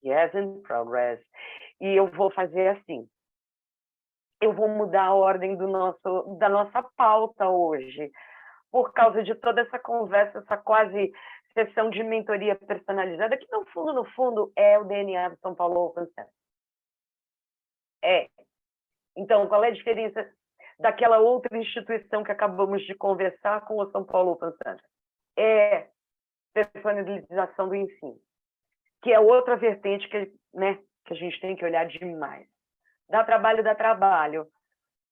Yes, in progress. E eu vou fazer assim. Eu vou mudar a ordem da nossa pauta hoje, por causa de toda essa conversa, essa quase sessão de mentoria personalizada, que no fundo, é o DNA do São Paulo Open Center. É. Então, qual é a diferença daquela outra instituição que acabamos de conversar com o São Paulo Open Center? É personalização do ensino, que é outra vertente que a gente tem que olhar demais. Dá trabalho.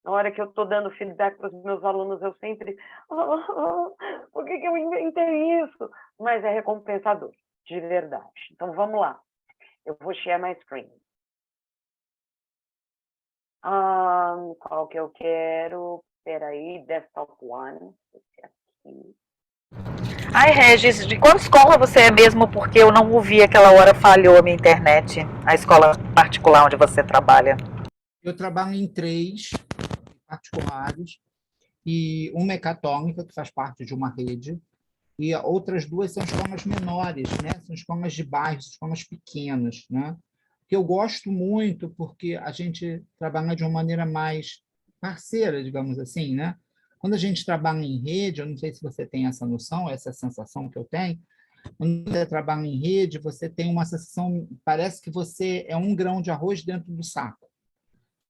Na hora que eu estou dando feedback para os meus alunos, eu sempre... por que eu inventei isso? Mas é recompensador, de verdade. Então, vamos lá. Eu vou share my screen. Qual que eu quero? Espera aí, desktop one. Esse aqui. Ai, Regis, de qual escola você é mesmo? Porque eu não ouvi aquela hora, falhou a minha internet. A escola particular onde você trabalha. Eu trabalho em 3 particulares, e uma é católica, que faz parte de uma rede, e outras 2 são escolas menores, né? São escolas de bairros, escolas pequenas, né? Que eu gosto muito porque a gente trabalha de uma maneira mais parceira, digamos assim, né? Quando a gente trabalha em rede, eu não sei se você tem essa noção, essa sensação que eu tenho, quando você trabalha em rede, você tem uma sensação, parece que você é um grão de arroz dentro do saco.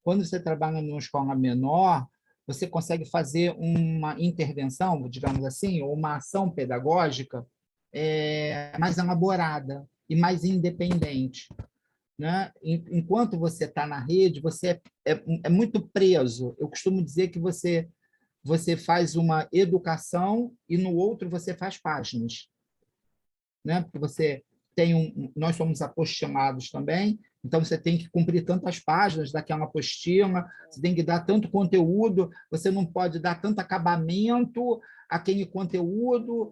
Quando você trabalha numa escola menor, você consegue fazer uma intervenção, digamos assim, ou uma ação pedagógica mais elaborada e mais independente, né? Enquanto você está na rede, você é muito preso. Eu costumo dizer que você faz uma educação e no outro você faz páginas, né? Porque você tem nós somos apostilados também, então você tem que cumprir tantas páginas daquela apostila, você tem que dar tanto conteúdo, você não pode dar tanto acabamento àquele conteúdo,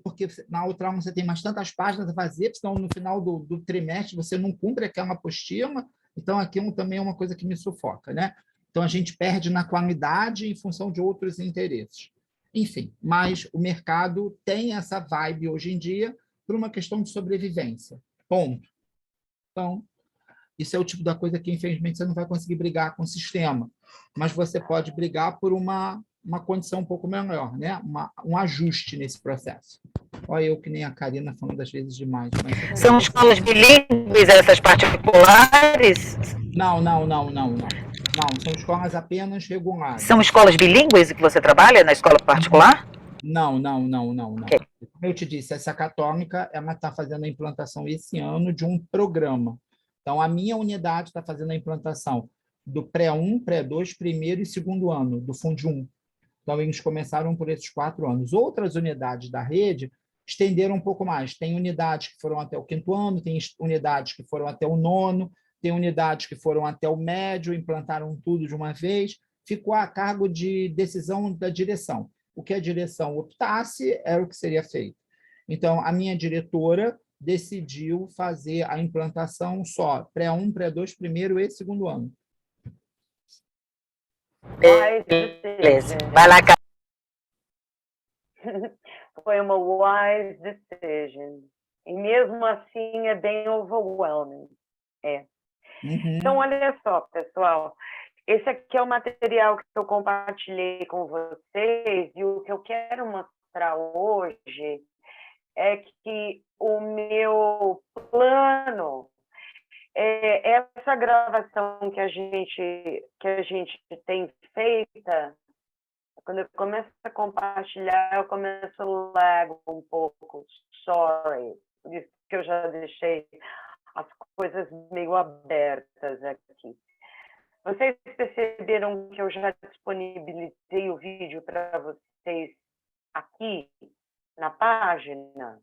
porque na outra aula você tem mais tantas páginas a fazer, senão no final do trimestre você não cumpre aquela apostila, então aquilo também é uma coisa que me sufoca, né? Então a gente perde na qualidade em função de outros interesses. Enfim, mas o mercado tem essa vibe hoje em dia por uma questão de sobrevivência. Ponto. Então, isso é o tipo da coisa que, infelizmente, você não vai conseguir brigar com o sistema, mas você pode brigar por uma condição um pouco melhor, né? Um ajuste nesse processo. Olha eu que nem a Karina falando às vezes demais. Mas são escolas bilíngues essas particulares? Não, são escolas apenas regulares. São escolas bilíngues que você trabalha na escola particular? Não. Okay. Como eu te disse, essa católica está fazendo a implantação esse ano de um programa. Então, a minha unidade está fazendo a implantação do pré-1, pré-2, primeiro e segundo ano, do Fundo 1. Então, eles começaram por esses 4 anos. Outras unidades da rede estenderam um pouco mais. Tem unidades que foram até o 5º ano, tem unidades que foram até o 9º, tem unidades que foram até o médio, implantaram tudo de uma vez. Ficou a cargo de decisão da direção. O que a direção optasse era o que seria feito. Então, a minha diretora decidiu fazer a implantação só pré-1, pré-2, primeiro e segundo ano. Beleza. Vai lá, Foi uma wise decision. E mesmo assim é bem overwhelming. Então, olha só, pessoal. Esse aqui é o material que eu compartilhei com vocês e o que eu quero mostrar hoje é que o meu plano essa gravação que a gente tem feita, quando eu começo a compartilhar, eu começo a lag um pouco, sorry, por isso que eu já deixei as coisas meio abertas aqui. Vocês perceberam que eu já disponibilizei o vídeo para vocês aqui na página?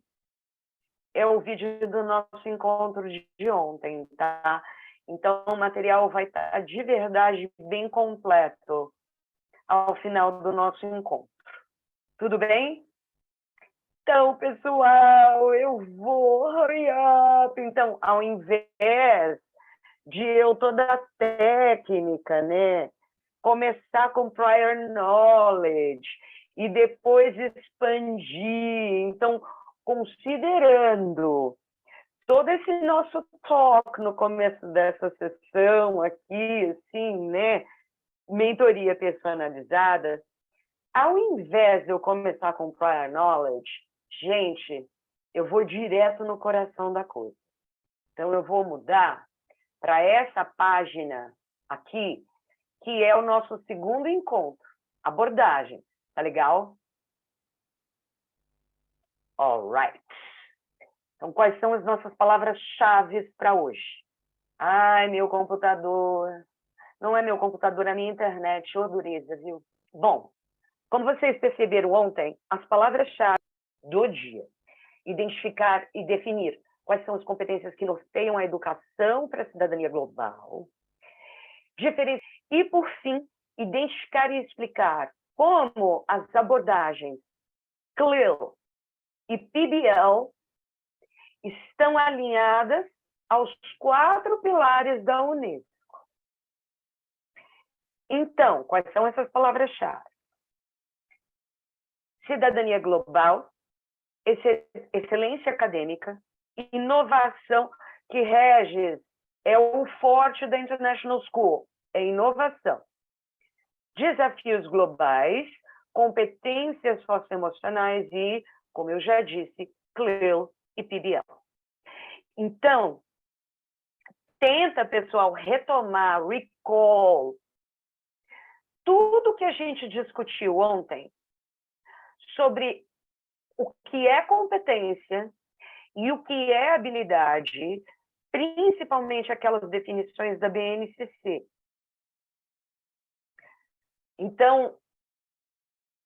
É o vídeo do nosso encontro de ontem, tá? Então, o material vai estar de verdade bem completo ao final do nosso encontro. Tudo bem? Então, pessoal, eu vou hurry up. Então, ao invés de eu toda a técnica, né? Começar com prior knowledge e depois expandir. Então, considerando todo esse nosso talk no começo dessa sessão aqui, assim, né? Mentoria personalizada, ao invés de eu começar com prior knowledge, gente, eu vou direto no coração da coisa. Então, eu vou mudar para essa página aqui, que é o nosso segundo encontro, abordagem. Tá legal? Alright. Então, quais são as nossas palavras-chave para hoje? Ai, meu computador. Não é meu computador, é minha internet. Ô, dureza, viu? Bom, como vocês perceberam ontem, as palavras-chave do dia. Identificar e definir quais são as competências que norteiam a educação para a cidadania global. E, por fim, identificar e explicar como as abordagens CLIL e PBL estão alinhadas aos 4 pilares da Unesco. Então, quais são essas palavras-chave? Cidadania global, excelência acadêmica, inovação, que Regis é o forte da International School, é inovação. Desafios globais, competências socioemocionais e, como eu já disse, CLIL e PBL. Então, tenta, pessoal, retomar, recall, tudo que a gente discutiu ontem sobre o que é competência e o que é habilidade, principalmente aquelas definições da BNCC. Então,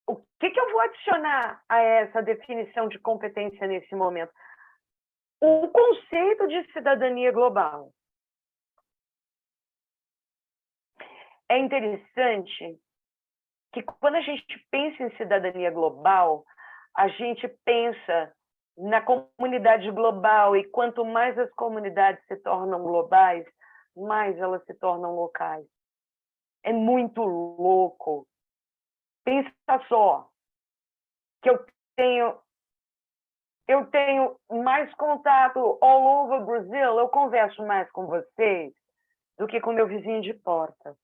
o que eu vou adicionar a essa definição de competência nesse momento? O conceito de cidadania global. É interessante que quando a gente pensa em cidadania global, a gente pensa na comunidade global, e quanto mais as comunidades se tornam globais, mais elas se tornam locais. É muito louco. Pensa só, que eu tenho mais contato all over Brasil, eu converso mais com vocês do que com meu vizinho de porta.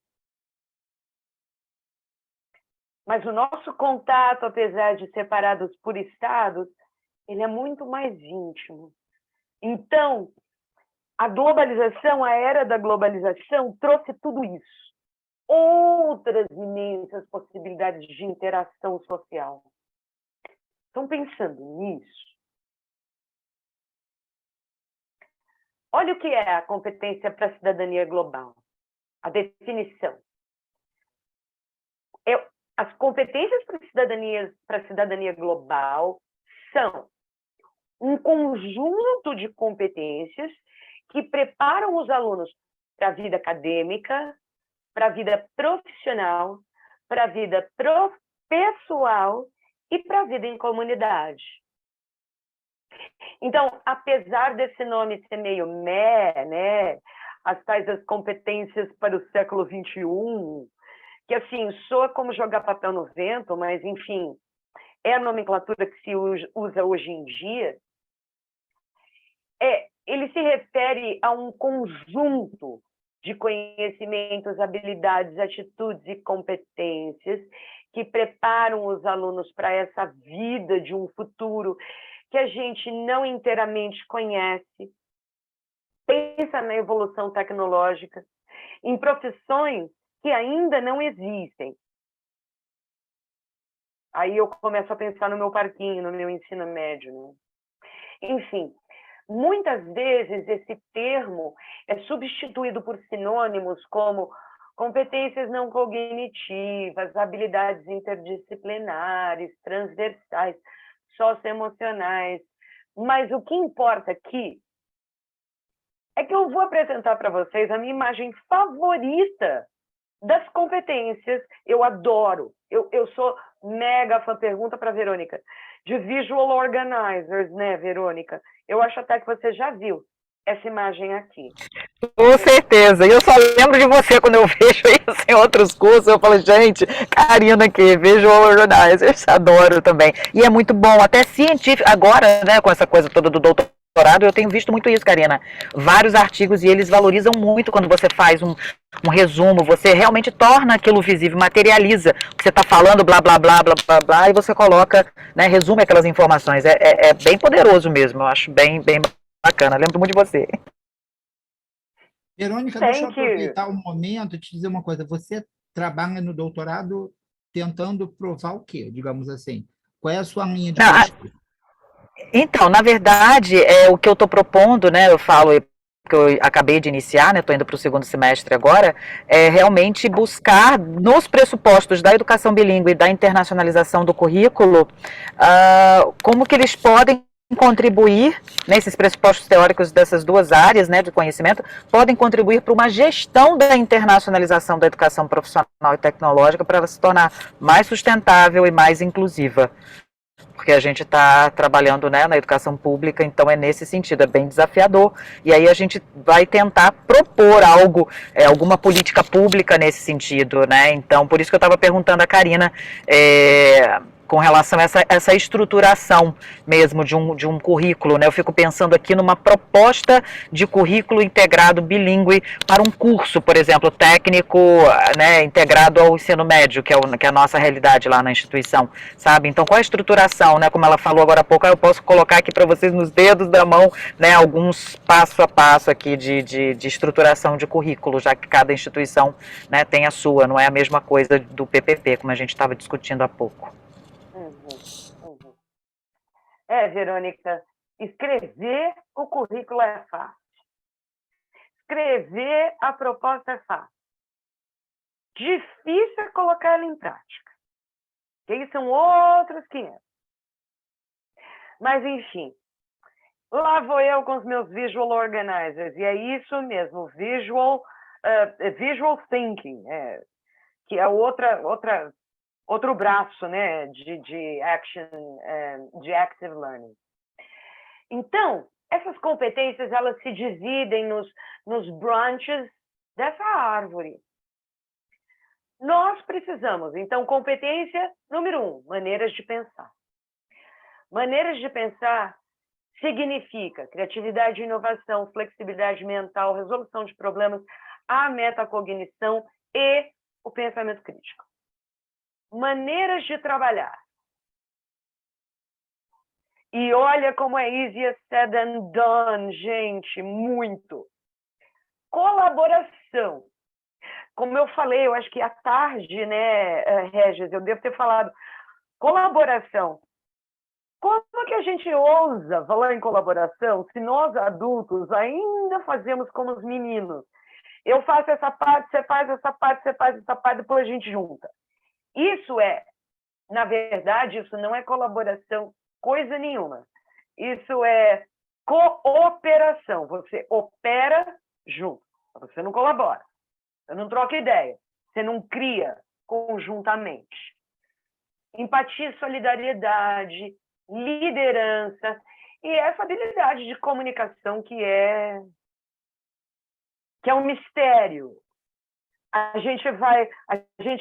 Mas o nosso contato, apesar de separados por estados, ele é muito mais íntimo. Então, a globalização, a era da globalização, trouxe tudo isso. Outras imensas possibilidades de interação social. Estão pensando nisso? Olha o que é a competência para a cidadania global. A definição. As competências para a cidadania global são um conjunto de competências que preparam os alunos para a vida acadêmica, para a vida profissional, para a vida pessoal e para a vida em comunidade. Então, apesar desse nome ser meio né, as tais das competências para o século XXI, que assim, soa como jogar papel no vento, mas enfim, é a nomenclatura que se usa hoje em dia, ele se refere a um conjunto de conhecimentos, habilidades, atitudes e competências que preparam os alunos para essa vida de um futuro que a gente não inteiramente conhece. Pensa na evolução tecnológica, em profissões que ainda não existem. Aí eu começo a pensar no meu parquinho, no meu ensino médio, né? Enfim, muitas vezes esse termo é substituído por sinônimos como competências não cognitivas, habilidades interdisciplinares, transversais, socioemocionais. Mas o que importa aqui é que eu vou apresentar para vocês a minha imagem favorita das competências. Eu adoro, eu sou mega fã, pergunta para a Verônica, de visual organizers, né, Verônica? Eu acho até que você já viu. essa imagem aqui. Com certeza. E eu só lembro de você quando eu vejo isso em outros cursos. Eu falo, gente, Karina aqui, Visual Organizers, adoro também. E é muito bom, até científico. Agora, né, com essa coisa toda do doutorado, eu tenho visto muito isso, Karina. Vários artigos e eles valorizam muito quando você faz um resumo, você realmente torna aquilo visível, materializa o que você está falando, blá, blá, blá, blá, blá, blá, e você coloca, né, resume aquelas informações. É bem poderoso mesmo, eu acho bem bacana. Lembro muito de você. Verônica, deixa eu Thank you. aproveitar o momento e te dizer uma coisa. Você trabalha no doutorado tentando provar o quê, digamos assim? Qual é a sua linha de pesquisa? Então, na verdade, o que eu estou propondo, né, eu falo que eu acabei de iniciar, né, estou indo para o segundo semestre agora, é realmente buscar nos pressupostos da educação bilíngue e da internacionalização do currículo, como que eles podem contribuir, nesses pressupostos teóricos dessas duas áreas, né, de conhecimento, podem contribuir para uma gestão da internacionalização da educação profissional e tecnológica para ela se tornar mais sustentável e mais inclusiva. Porque a gente está trabalhando, né, na educação pública, então é nesse sentido, é bem desafiador. E aí a gente vai tentar propor algo, alguma política pública nesse sentido, né? Então, por isso que eu estava perguntando a Karina, com relação a essa estruturação mesmo de um currículo, né? Eu fico pensando aqui numa proposta de currículo integrado bilíngue para um curso, por exemplo, técnico, né, integrado ao ensino médio, que é a nossa realidade lá na instituição, sabe? Então, qual a estruturação, né? Como ela falou agora há pouco, eu posso colocar aqui para vocês nos dedos da mão, né, alguns passo a passo aqui de estruturação de currículo, já que cada instituição, né, tem a sua, não é a mesma coisa do PPP, como a gente estava discutindo há pouco. Uhum. Verônica, escrever o currículo é fácil. Escrever a proposta é fácil. Difícil é colocar ela em prática. Que aí são outros 500. Mas, enfim, lá vou eu com os meus visual organizers. E é isso mesmo, visual thinking, que é outro braço, né, de active learning. Então, essas competências, elas se dividem nos branches dessa árvore. Nós precisamos, então, competência número 1, maneiras de pensar. Maneiras de pensar significa criatividade e inovação, flexibilidade mental, resolução de problemas, a metacognição e o pensamento crítico. Maneiras de trabalhar. E olha como é easier said than done, gente, muito. Colaboração. Como eu falei, eu acho que à tarde, né, Regis, eu devo ter falado. Colaboração. Como que a gente ousa falar em colaboração se nós, adultos, ainda fazemos como os meninos? Eu faço essa parte, você faz essa parte, você faz essa parte, depois a gente junta. Isso na verdade, isso não é colaboração coisa nenhuma. Isso é cooperação. Você opera junto. Você não colabora. Você não troca ideia. Você não cria conjuntamente. Empatia, solidariedade, liderança e essa habilidade de comunicação que é um mistério. A gente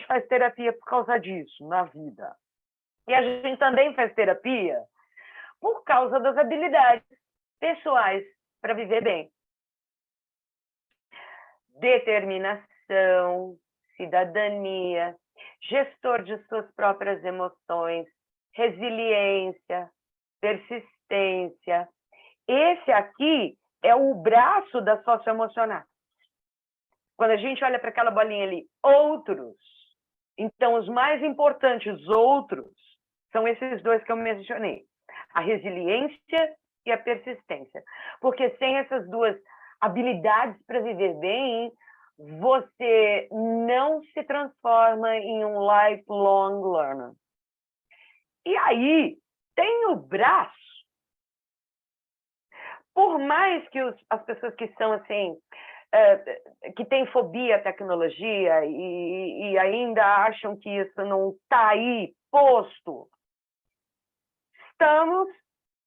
faz terapia por causa disso na vida. E a gente também faz terapia por causa das habilidades pessoais para viver bem. Determinação, cidadania, gestor de suas próprias emoções, resiliência, persistência. Esse aqui é o braço da socioemocional. Quando a gente olha para aquela bolinha ali, outros, então os mais importantes outros são esses dois que eu mencionei. A resiliência e a persistência. Porque sem essas duas habilidades para viver bem, você não se transforma em um lifelong learner. E aí, tem o braço. Por mais que as pessoas que são assim, que têm fobia à tecnologia e ainda acham que isso não está aí posto, estamos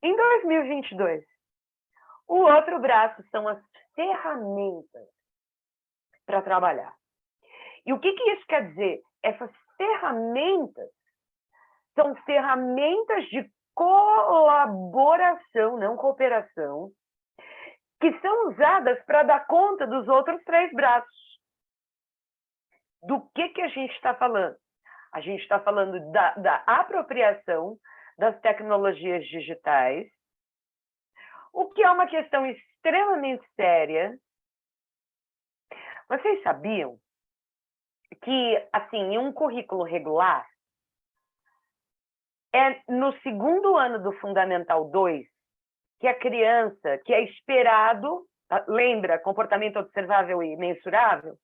em 2022. O outro braço são as ferramentas para trabalhar. E o que isso quer dizer? Essas ferramentas são ferramentas de colaboração, não cooperação, que são usadas para dar conta dos outros 3 braços. Do que a gente está falando? A gente está falando da apropriação das tecnologias digitais, o que é uma questão extremamente séria. Vocês sabiam que, assim, em um currículo regular, é no 2º ano do Fundamental 2 que a criança, que é esperado, lembra, comportamento observável e mensurável,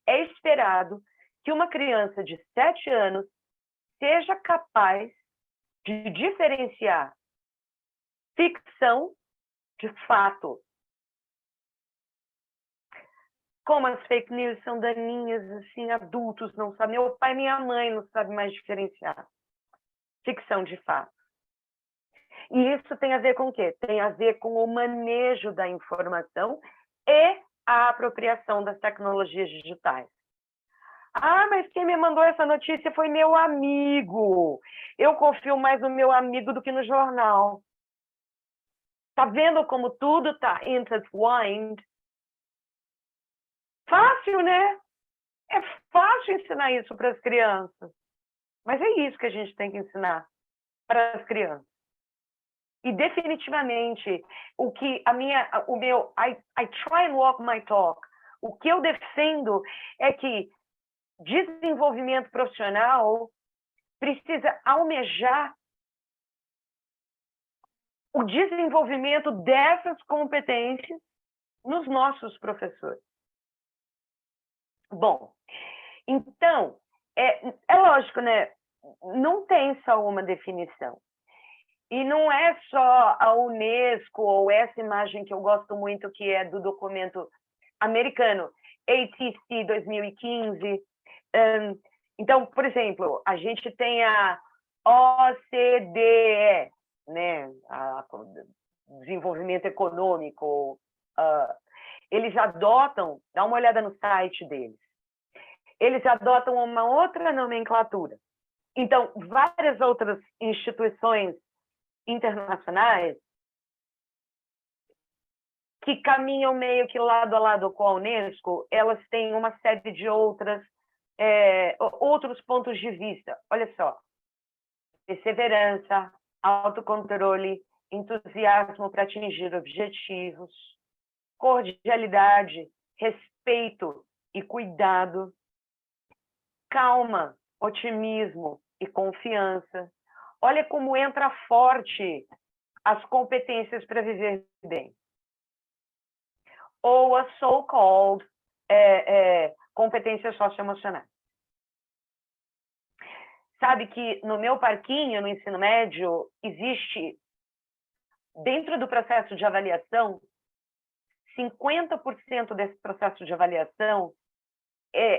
é esperado que uma criança de 7 anos seja capaz de diferenciar ficção de fato. Como as fake news são daninhas, assim, adultos não sabem, meu pai e minha mãe não sabem mais diferenciar ficção de fato. E isso tem a ver com o quê? Tem a ver com o manejo da informação e a apropriação das tecnologias digitais. Ah, mas quem me mandou essa notícia foi meu amigo. Eu confio mais no meu amigo do que no jornal. Tá vendo como tudo está intertwined? Fácil, né? É fácil ensinar isso para as crianças. Mas é isso que a gente tem que ensinar para as crianças. E definitivamente, I try and walk my talk. O que eu defendo é que desenvolvimento profissional precisa almejar o desenvolvimento dessas competências nos nossos professores. Bom, então, é lógico, né? Não tem só uma definição. E não é só a Unesco ou essa imagem que eu gosto muito, que é do documento americano, ATC 2015. Então, por exemplo, a gente tem a OCDE, né? Desenvolvimento Econômico. Eles adotam, dá uma olhada no site deles, eles adotam uma outra nomenclatura. Então, várias outras instituições internacionais que caminham meio que lado a lado com a Unesco, elas têm uma série de outros pontos de vista. Olha só, perseverança, autocontrole, entusiasmo para atingir objetivos, cordialidade, respeito e cuidado, calma, otimismo e confiança. Olha como entra forte as competências para viver bem. Ou as so-called competências socioemocionais. Sabe que no meu parquinho, no ensino médio, existe, dentro do processo de avaliação, 50% desse processo de avaliação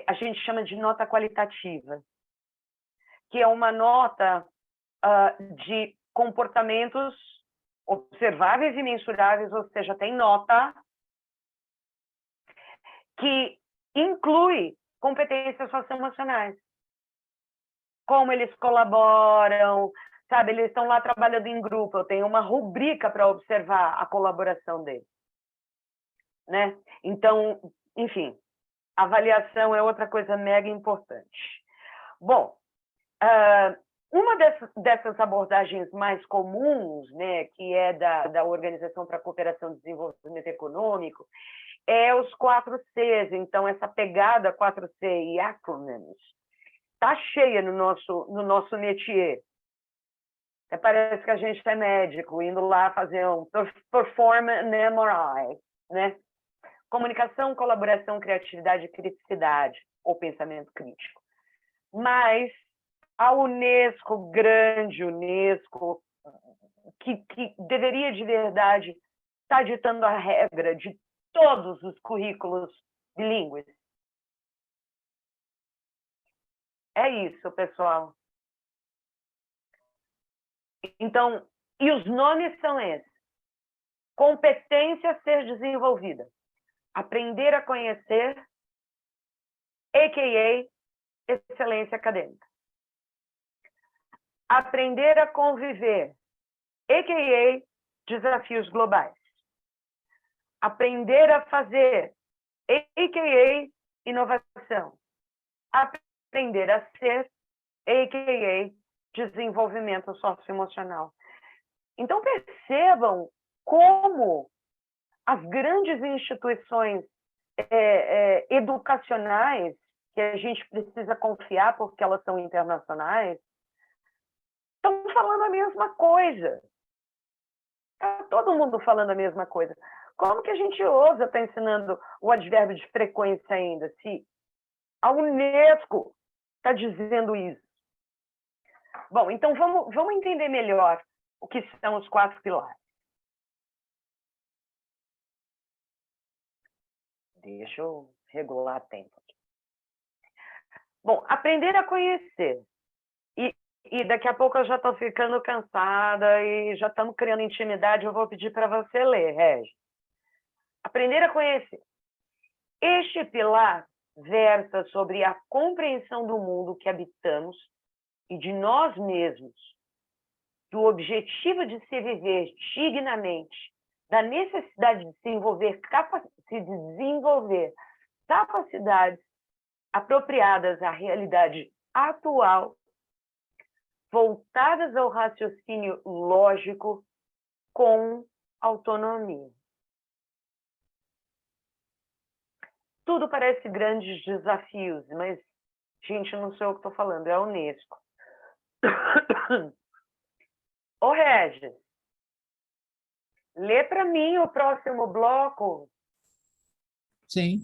a gente chama de nota qualitativa, que é uma nota de comportamentos observáveis e mensuráveis, ou seja, tem nota que inclui competências socioemocionais. Como eles colaboram, sabe? Eles estão lá trabalhando em grupo, eu tenho uma rubrica para observar a colaboração deles, né? Então, enfim, avaliação é outra coisa mega importante. Bom, uma dessas abordagens mais comuns, né, que é da Organização para a Cooperação e Desenvolvimento Econômico, é os 4 Cs. Então, essa pegada 4C e acronyms está cheia no nosso métier. Até parece que a gente é médico, indo lá fazer um performance MRI, né? Comunicação, colaboração, criatividade e criticidade, ou pensamento crítico. Mas a Unesco, grande Unesco, que deveria de verdade estar ditando a regra de todos os currículos bilíngues. É isso, pessoal. Então, e os nomes são esses. Competência a ser desenvolvida. Aprender a conhecer, a.k.a. excelência acadêmica. Aprender a conviver, a.k.a. desafios globais. Aprender a fazer, a.k.a. inovação. Aprender a ser, a.k.a. desenvolvimento socioemocional. Então, percebam como as grandes instituições educacionais, que a gente precisa confiar porque elas são internacionais, estão falando a mesma coisa. Está todo mundo falando a mesma coisa. Como que a gente ousa estar ensinando o advérbio de frequência ainda, se a Unesco está dizendo isso? Bom, então vamos entender melhor o que são os 4 pilares. Deixa eu regular tempo aqui. Bom, aprender a conhecer. E daqui a pouco eu já estou ficando cansada e já estamos criando intimidade, eu vou pedir para você ler, Regi. Aprender a conhecer. Este pilar versa sobre a compreensão do mundo que habitamos e de nós mesmos, do objetivo de se viver dignamente, da necessidade de desenvolver capacidades apropriadas à realidade atual, voltadas ao raciocínio lógico com autonomia. Tudo parece grandes desafios, mas, gente, não sou eu que estou falando, é a Unesco. Ô, Regis, lê para mim o próximo bloco. Sim.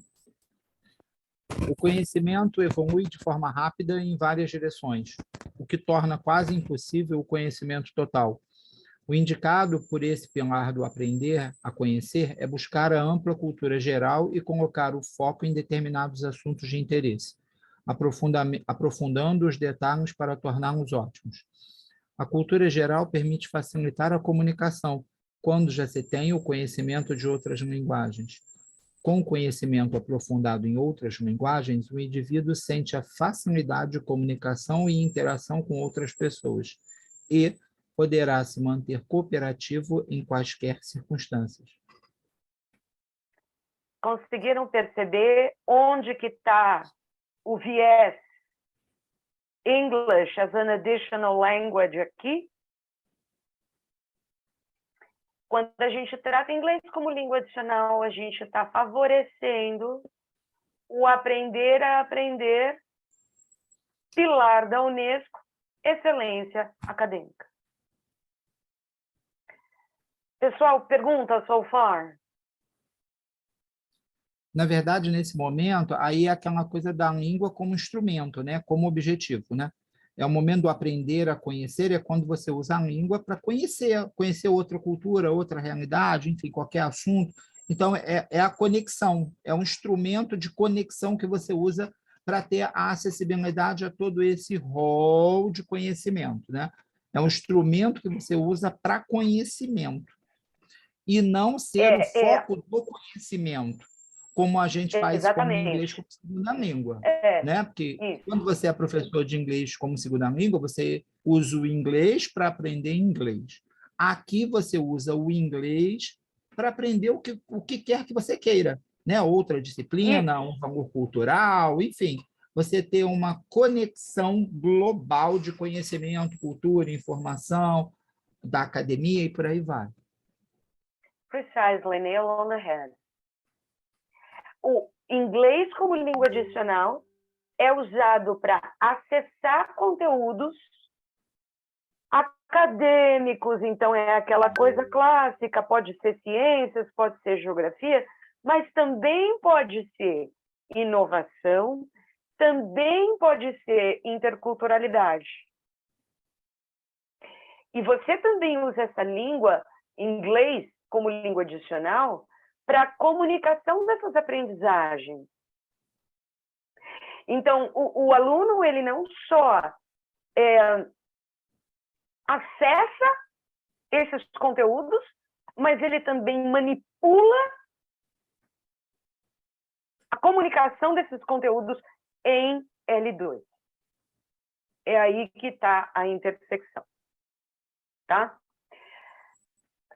O conhecimento evolui de forma rápida em várias direções, o que torna quase impossível o conhecimento total. O indicado por esse pilar do aprender a conhecer é buscar a ampla cultura geral e colocar o foco em determinados assuntos de interesse, aprofundando os detalhes para torná-los ótimos. A cultura geral permite facilitar a comunicação, quando já se tem o conhecimento de outras linguagens. Com o conhecimento aprofundado em outras linguagens, o indivíduo sente a facilidade de comunicação e interação com outras pessoas e poderá se manter cooperativo em quaisquer circunstâncias. Conseguiram perceber onde que está o viés English as an additional language aqui? Quando a gente trata inglês como língua adicional, a gente está favorecendo o aprender a aprender, pilar da Unesco, excelência acadêmica. Pessoal, pergunta so far? Na verdade, nesse momento, aí é aquela coisa da língua como instrumento, né? Como objetivo, né? É o momento do aprender a conhecer, é quando você usa a língua para conhecer outra cultura, outra realidade, enfim, qualquer assunto. Então, é a conexão, é um instrumento de conexão que você usa para ter a acessibilidade a todo esse rol de conhecimento, né? É um instrumento que você usa para conhecimento e não ser o foco do conhecimento, como a gente faz como inglês como segunda língua, né? Porque quando você é professor de inglês como segunda língua, você usa o inglês para aprender inglês. Aqui você usa o inglês para aprender o que quer que você queira, né? Outra disciplina, um valor cultural, enfim, você ter uma conexão global de conhecimento, cultura, informação, da academia e por aí vai. Precisely, nail on the head. O inglês como língua adicional é usado para acessar conteúdos acadêmicos, então é aquela coisa clássica, pode ser ciências, pode ser geografia, mas também pode ser inovação, também pode ser interculturalidade. E você também usa essa língua, inglês, como língua adicional, para a comunicação dessas aprendizagens. Então, o aluno, ele não só acessa esses conteúdos, mas ele também manipula a comunicação desses conteúdos em L2. É aí que está a intersecção, tá?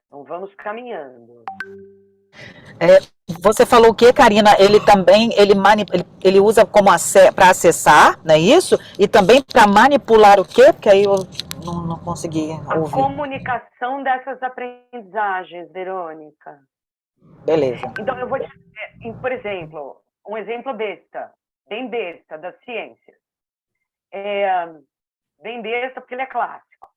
Então, vamos caminhando. Você falou o quê, Karina? Ele também ele usa como para acessar, não é isso? E também para manipular o quê? Porque aí eu não consegui ouvir. A comunicação dessas aprendizagens, Verônica. Beleza. Então, eu vou te dizer, por exemplo, um exemplo besta, bem besta, da ciência. Bem besta porque ele é clássico.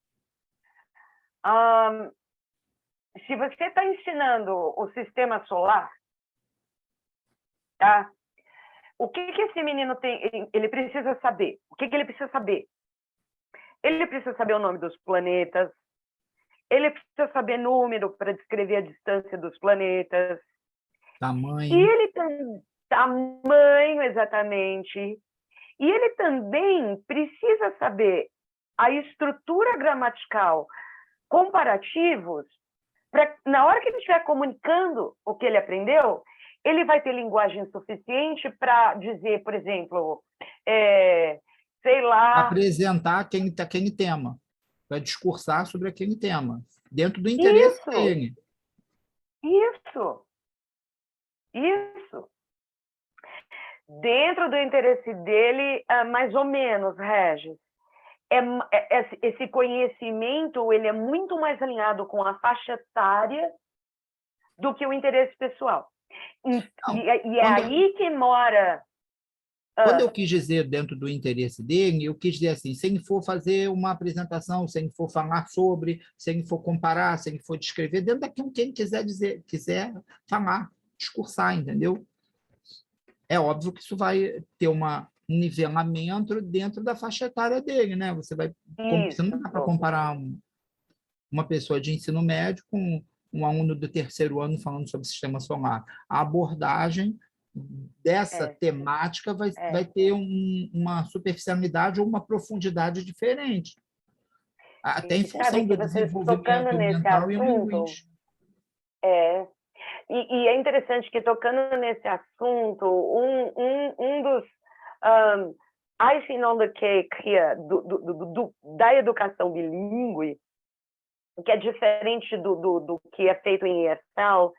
Se você está ensinando o sistema solar, tá? O que esse menino tem? Ele precisa saber. O que ele precisa saber? Ele precisa saber o nome dos planetas. Ele precisa saber número para descrever a distância dos planetas. Tamanho. E ele tem tamanho, exatamente. E ele também precisa saber a estrutura gramatical, comparativos, para na hora que ele estiver comunicando o que ele aprendeu, ele vai ter linguagem suficiente para dizer, por exemplo, sei lá... Apresentar aquele tema, para discursar sobre aquele tema, dentro do interesse dele. Isso. Dentro do interesse dele, mais ou menos, Regis. Esse conhecimento ele é muito mais alinhado com a faixa etária do que o interesse pessoal. E é aí que mora... Quando eu quis dizer dentro do interesse dele, eu quis dizer assim, se ele for fazer uma apresentação, se ele for falar sobre, se ele for comparar, se ele for descrever, dentro daquilo que ele quiser falar, discursar, entendeu? É óbvio que isso vai ter um nivelamento dentro da faixa etária dele, né? Você não dá para comparar uma pessoa de ensino médio com um aluno do terceiro ano falando sobre sistema solar. A abordagem dessa temática vai ter uma superficialidade ou uma profundidade diferente. Até em função do desenvolvimento mental e linguístico. E é interessante que, tocando nesse assunto, um dos icing on the cake da educação bilíngue, que é diferente do que é feito em ESL,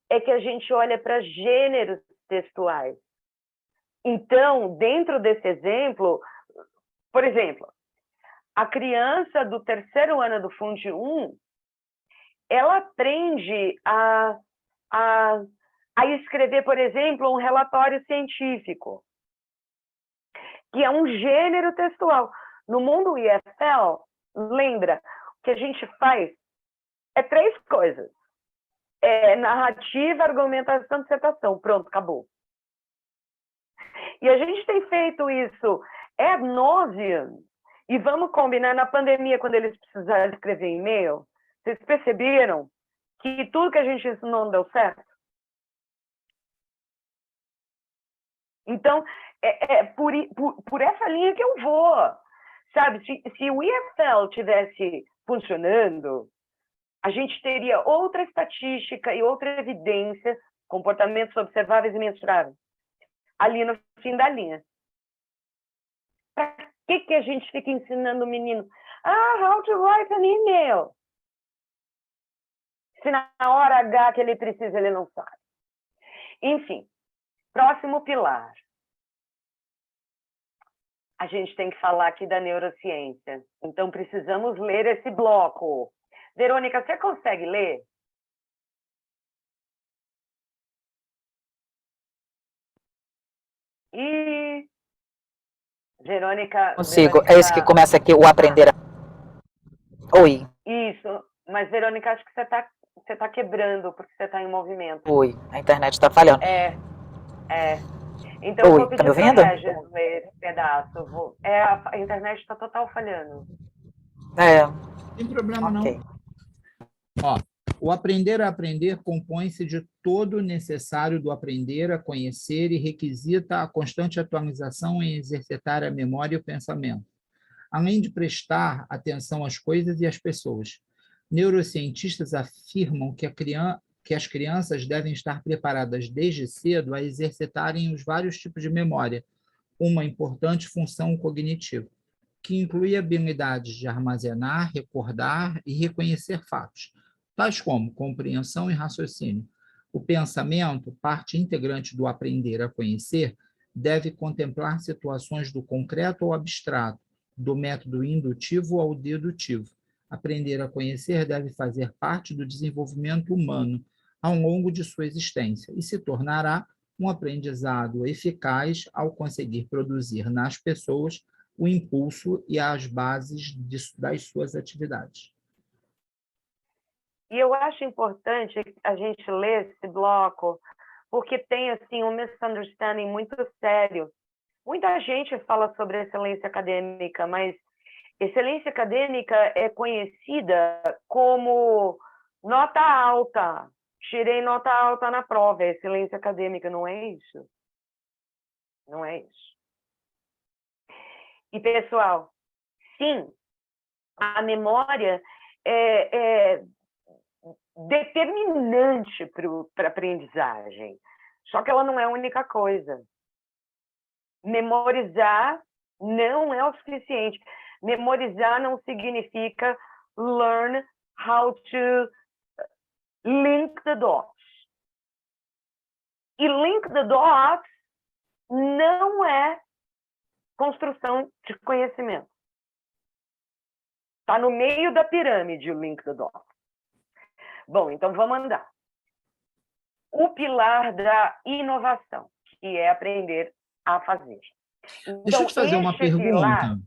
é que a gente olha para gêneros textuais. Então, dentro desse exemplo, por exemplo, a criança do terceiro ano do Fundi 1, ela aprende a escrever, por exemplo, um relatório científico, que é um gênero textual. No mundo ESL, lembra, o que a gente faz é 3 coisas. Narrativa, argumentação, dissertação. Pronto, acabou. E a gente tem feito isso ad nauseam. E vamos combinar, na pandemia, quando eles precisaram escrever e-mail, vocês perceberam que tudo que a gente ensinou não deu certo? Então, por essa linha que eu vou. Sabe, se o ESL tivesse funcionando, a gente teria outra estatística e outra evidência, comportamentos observáveis e mensuráveis, ali no fim da linha. Para que a gente fica ensinando o menino? How to write an email. Se na hora H que ele precisa, ele não sabe. Enfim, próximo pilar. A gente tem que falar aqui da neurociência. Então, precisamos ler esse bloco. Verônica, você consegue ler? E... Verônica... Consigo. É esse que começa aqui, o aprender a... Oi. Isso. Mas, Verônica, acho que você tá quebrando, porque você está em movimento. Oi. A internet está falhando. Então, Oi, vou pedir tá me ouvindo? Regis ler esse pedaço. A internet está total falhando. Não tem problema, okay. Não. Ó, o aprender a aprender compõe-se de todo o necessário do aprender a conhecer e requisita a constante atualização em exercitar a memória e o pensamento, além de prestar atenção às coisas e às pessoas. Neurocientistas afirmam que as crianças devem estar preparadas desde cedo a exercitarem os vários tipos de memória, uma importante função cognitiva, que inclui habilidades de armazenar, recordar e reconhecer fatos, tais como compreensão e raciocínio. O pensamento, parte integrante do aprender a conhecer, deve contemplar situações do concreto ao abstrato, do método indutivo ao dedutivo. Aprender a conhecer deve fazer parte do desenvolvimento humano ao longo de sua existência e se tornará um aprendizado eficaz ao conseguir produzir nas pessoas o impulso e as bases das suas atividades. E eu acho importante a gente ler esse bloco, porque tem assim um misunderstanding muito sério. Muita gente fala sobre excelência acadêmica, mas excelência acadêmica é conhecida como nota alta. Tirei nota alta na prova, é excelência acadêmica, não é isso? Não é isso. E, pessoal, sim, a memória é determinante para a aprendizagem, só que ela não é a única coisa. Memorizar não é o suficiente. Memorizar não significa learn how to link the dots. E link the dots não é construção de conhecimento. Está no meio da pirâmide o link the dots. Bom, então vamos andar. O pilar da inovação, que é aprender a fazer. Então, deixa eu te fazer uma pergunta. Pilar,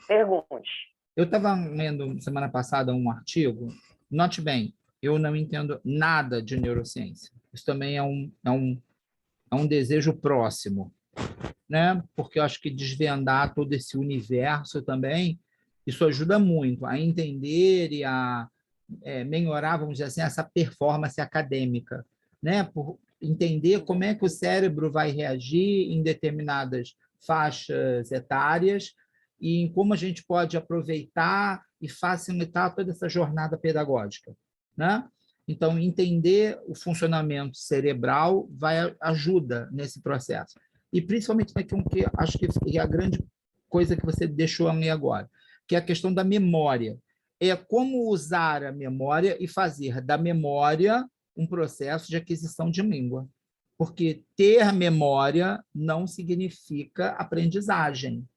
pergunte. Eu estava lendo semana passada um artigo, note bem, eu não entendo nada de neurociência. Isso também é um desejo próximo, né? Porque eu acho que desvendar todo esse universo também, isso ajuda muito a entender e a melhorar, vamos dizer assim, essa performance acadêmica, né? Por entender como é que o cérebro vai reagir em determinadas faixas etárias e em como a gente pode aproveitar e facilitar toda essa jornada pedagógica, né? Então, entender o funcionamento cerebral ajuda nesse processo. E, principalmente, que acho que é a grande coisa que você deixou ali agora, que é a questão da memória. É como usar a memória e fazer da memória um processo de aquisição de língua. Porque ter memória não significa aprendizagem.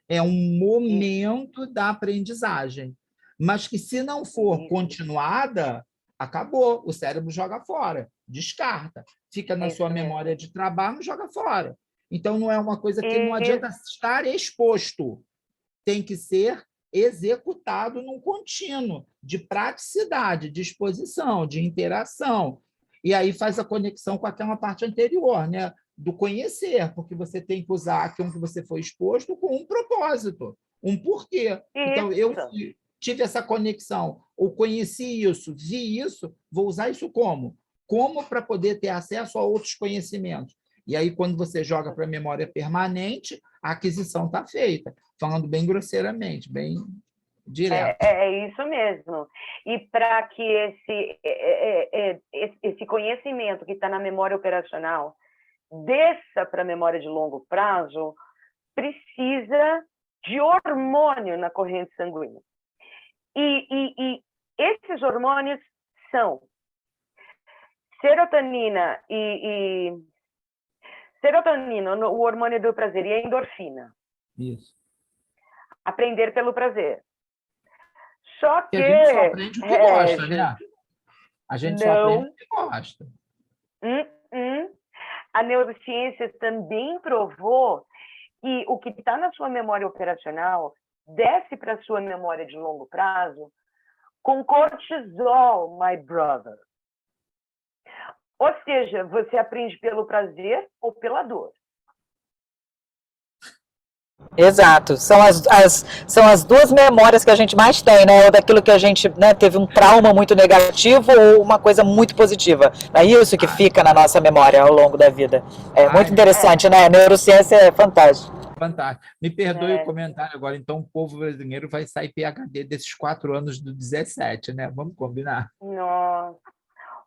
É um momento da aprendizagem. Mas que, se não for continuada, acabou. O cérebro joga fora, descarta. Fica na sua memória de trabalho, joga fora. Então, não é uma coisa que não adianta estar exposto. Tem que ser executado num contínuo de praticidade, de exposição, de interação. E aí faz a conexão com aquela parte anterior, né? Do conhecer, porque você tem que usar aquilo que você foi exposto com um propósito, um porquê. Então, eu tive essa conexão, ou conheci isso, vi isso, vou usar isso como? Como para poder ter acesso a outros conhecimentos. E aí, quando você joga para a memória permanente, a aquisição está feita, falando bem grosseiramente, bem direto. É isso mesmo. E para que esse conhecimento que está na memória operacional desça para a memória de longo prazo, precisa de hormônio na corrente sanguínea. E esses hormônios são serotonina serotonina, o hormônio do prazer, e a endorfina. Isso. Aprender pelo prazer. Só que... a gente só aprende o que gosta, né? A gente só aprende o que gosta. A neurociência também provou que o que está na sua memória operacional desce para a sua memória de longo prazo com cortisol, my brother. Ou seja, você aprende pelo prazer ou pela dor. Exato. São as duas memórias que a gente mais tem, né? Ou daquilo que a gente, né, teve um trauma muito negativo ou uma coisa muito positiva. É isso que fica na nossa memória ao longo da vida. É muito interessante, né? A neurociência é fantástica. Fantástico. Me perdoe o comentário agora. Então, o povo brasileiro vai sair PhD desses 4 anos do 17, né? Vamos combinar. Nossa,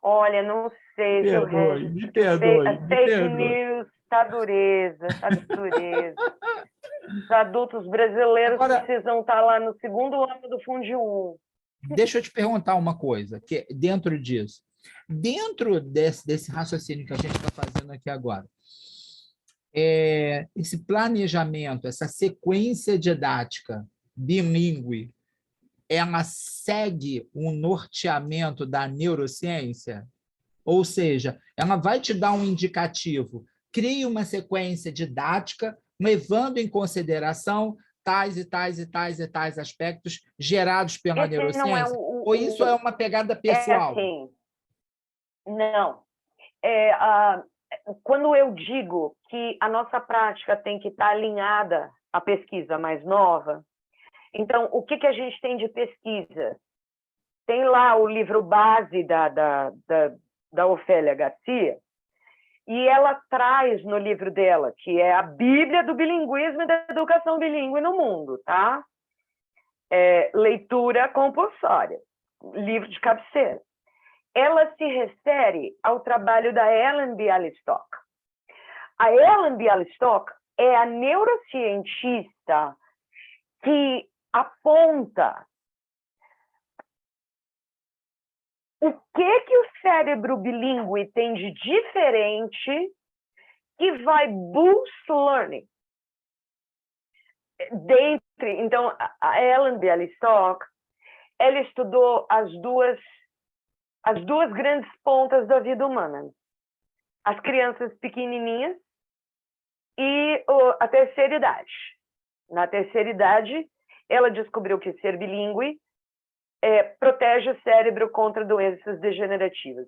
olha, não sei, viu, Perdoe, Regis? me Porque perdoe, a me fake perdoe. news tá dureza, tá dureza. Os adultos brasileiros Agora, precisam estar lá no segundo ano do Fundo 1. deixa eu te perguntar uma coisa, que dentro disso, dentro desse raciocínio que a gente está fazendo aqui agora, esse planejamento, essa sequência didática bilíngue, ela segue um norteamento da neurociência? Ou seja, ela vai te dar um indicativo. Crie uma sequência didática, levando em consideração tais e tais e tais e tais aspectos gerados pela Esse não é neurociência? Ou isso é uma pegada pessoal? assim, não. Quando eu digo que a nossa prática tem que estar alinhada à pesquisa mais nova, então, o que a gente tem de pesquisa? Tem lá o livro base da Ofélia Garcia, e ela traz no livro dela, que é a Bíblia do bilinguismo e da educação bilíngue no mundo, tá? Leitura compulsória, livro de cabeceira. Ela se refere ao trabalho da Ellen Bialystok. A Ellen Bialystok é a neurocientista que aponta o que o cérebro bilíngue tem de diferente que vai boost learning. Então, a Ellen Bialystok, ela estudou as duas grandes pontas da vida humana. As crianças pequenininhas e a terceira idade. Na terceira idade, ela descobriu que ser bilíngue protege o cérebro contra doenças degenerativas.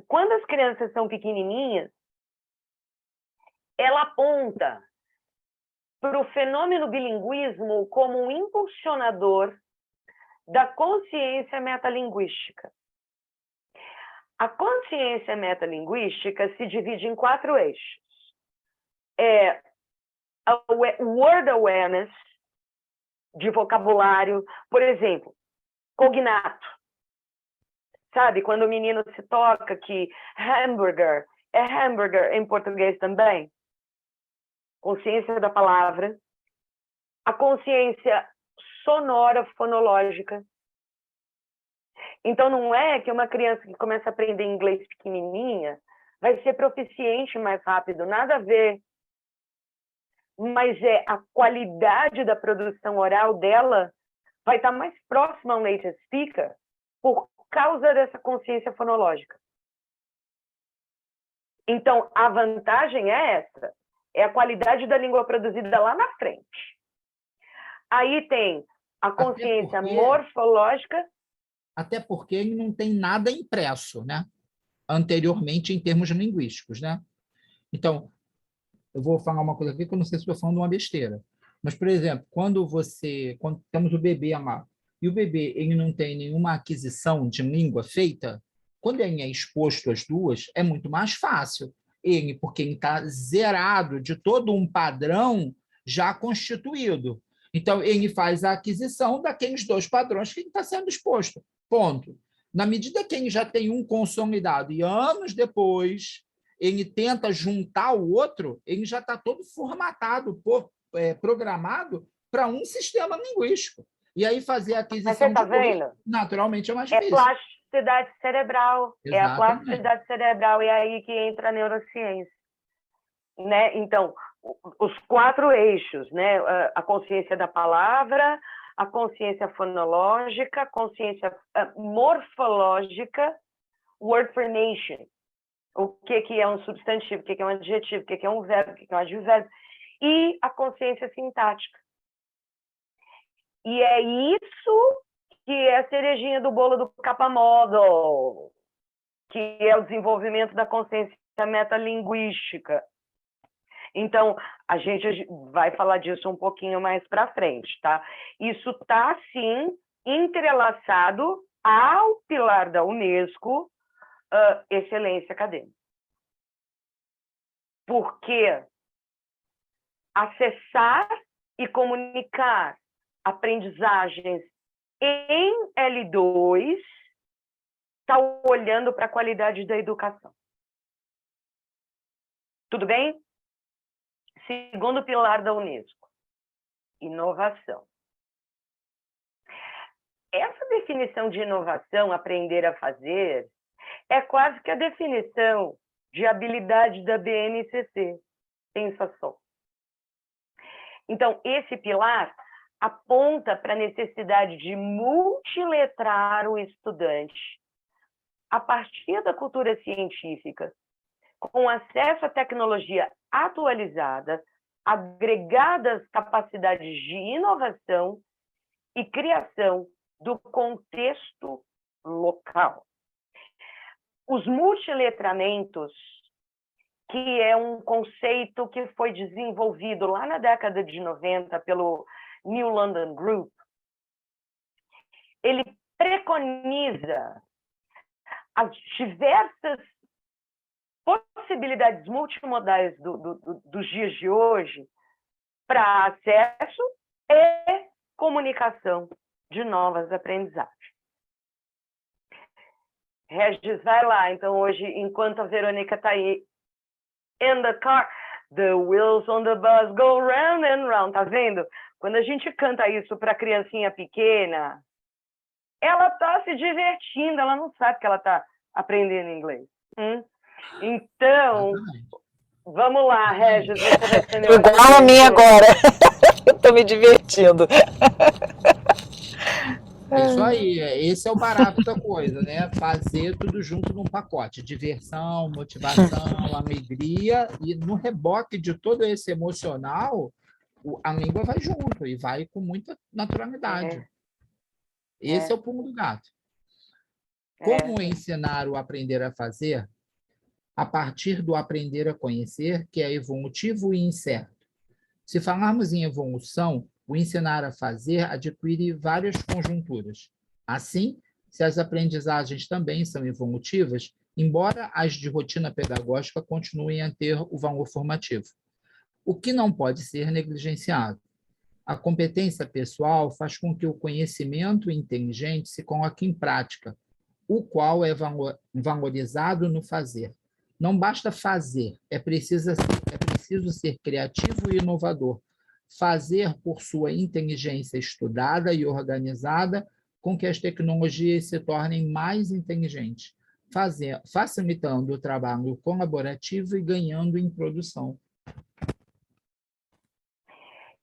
Quando as crianças são pequenininhas, ela aponta para o fenômeno bilinguismo como um impulsionador da consciência metalinguística. A consciência metalinguística se divide em 4 eixos. Word awareness, de vocabulário, por exemplo, cognato. Sabe, quando o menino se toca que hambúrguer é hambúrguer em português também. Consciência da palavra. A consciência sonora, fonológica. Então, não é que uma criança que começa a aprender inglês pequenininha vai ser proficiente mais rápido, nada a ver. Mas a qualidade da produção oral dela vai estar mais próxima a um native speaker por causa dessa consciência fonológica. Então, a vantagem é essa, é a qualidade da língua produzida lá na frente. Aí tem a consciência morfológica. Até porque ele não tem nada impresso, né? Anteriormente, em termos linguísticos, né? Então, eu vou falar uma coisa aqui que eu não sei se estou falando uma besteira. Mas, por exemplo, quando temos o bebê lá, e o bebê ele não tem nenhuma aquisição de língua feita, quando ele é exposto às duas, é muito mais fácil. Porque ele está zerado de todo um padrão já constituído. Então, ele faz a aquisição daqueles 2 padrões que ele está sendo exposto. Ponto. Na medida que ele já tem um consolidado e anos depois ele tenta juntar o outro, ele já está todo formatado, programado para um sistema linguístico. E aí fazer a aquisição de dois, naturalmente, é mais difícil. Plasticidade cerebral. Exatamente. É a plasticidade cerebral, e é aí que entra a neurociência. Né? Então, os 4 eixos, né? A consciência da palavra, a consciência fonológica, a consciência morfológica, word formation. O que é um substantivo, o que é um adjetivo, o que é um verbo, o que é um advérbio, e a consciência sintática. E é isso que é a cerejinha do bolo do Kappa Model, que é o desenvolvimento da consciência metalinguística. Então, a gente vai falar disso um pouquinho mais para frente, tá? Isso está, sim, entrelaçado ao pilar da Unesco, excelência acadêmica. Porque acessar e comunicar aprendizagens em L2, está olhando para a qualidade da educação. Tudo bem? Segundo pilar da Unesco, inovação. Essa definição de inovação, aprender a fazer, é quase que a definição de habilidade da BNCC. Pensa só. Então, esse pilar aponta para a necessidade de multiletrar o estudante a partir da cultura científica, com acesso à tecnologia atualizada, agregadas capacidades de inovação e criação do contexto local. Os multiletramentos, que é um conceito que foi desenvolvido lá na década de 90 pelo New London Group, ele preconiza as diversas possibilidades multimodais dos dias de hoje para acesso e comunicação de novas aprendizagens. Regis, vai lá. Então, hoje, enquanto a Verônica está aí, in the car, the wheels on the bus go round and round. Tá vendo? Quando a gente canta isso para criancinha pequena, ela está se divertindo, ela não sabe que ela está aprendendo inglês. Então, vamos lá, Regis, você vai ser meu igual a mim agora. Eu estou me divertindo. Isso aí, esse é o barato da coisa, né? Fazer tudo junto num pacote. Diversão, motivação, alegria, e no reboque de todo esse emocional, a língua vai junto e vai com muita naturalidade. Esse é o pulo do gato. Como ensinar o aprender a fazer? A partir do aprender a conhecer, que é evolutivo e incerto. Se falarmos em evolução, o ensinar a fazer adquire várias conjunturas. Assim, se as aprendizagens também são evolutivas, embora as de rotina pedagógica continuem a ter o valor formativo. O que não pode ser negligenciado. A competência pessoal faz com que o conhecimento inteligente se coloque em prática, o qual é valorizado no fazer. Não basta fazer, é preciso ser criativo e inovador. Fazer por sua inteligência estudada e organizada com que as tecnologias se tornem mais inteligentes, facilitando o trabalho colaborativo e ganhando em produção.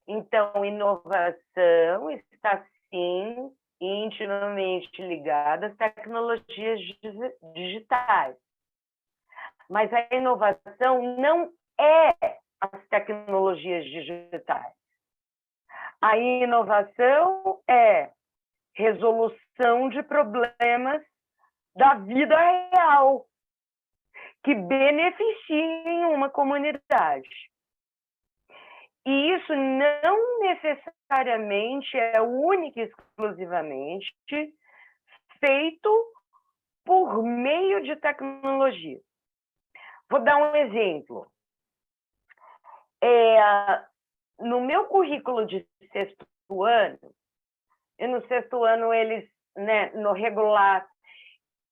Então, inovação está, sim, intimamente ligada às tecnologias digitais. Mas a inovação não é as tecnologias digitais. A inovação é resolução de problemas da vida real que beneficiem uma comunidade. E isso não necessariamente é única e exclusivamente feito por meio de tecnologia. Vou dar um exemplo. No meu currículo de sexto ano, e no sexto ano eles, né, no regular,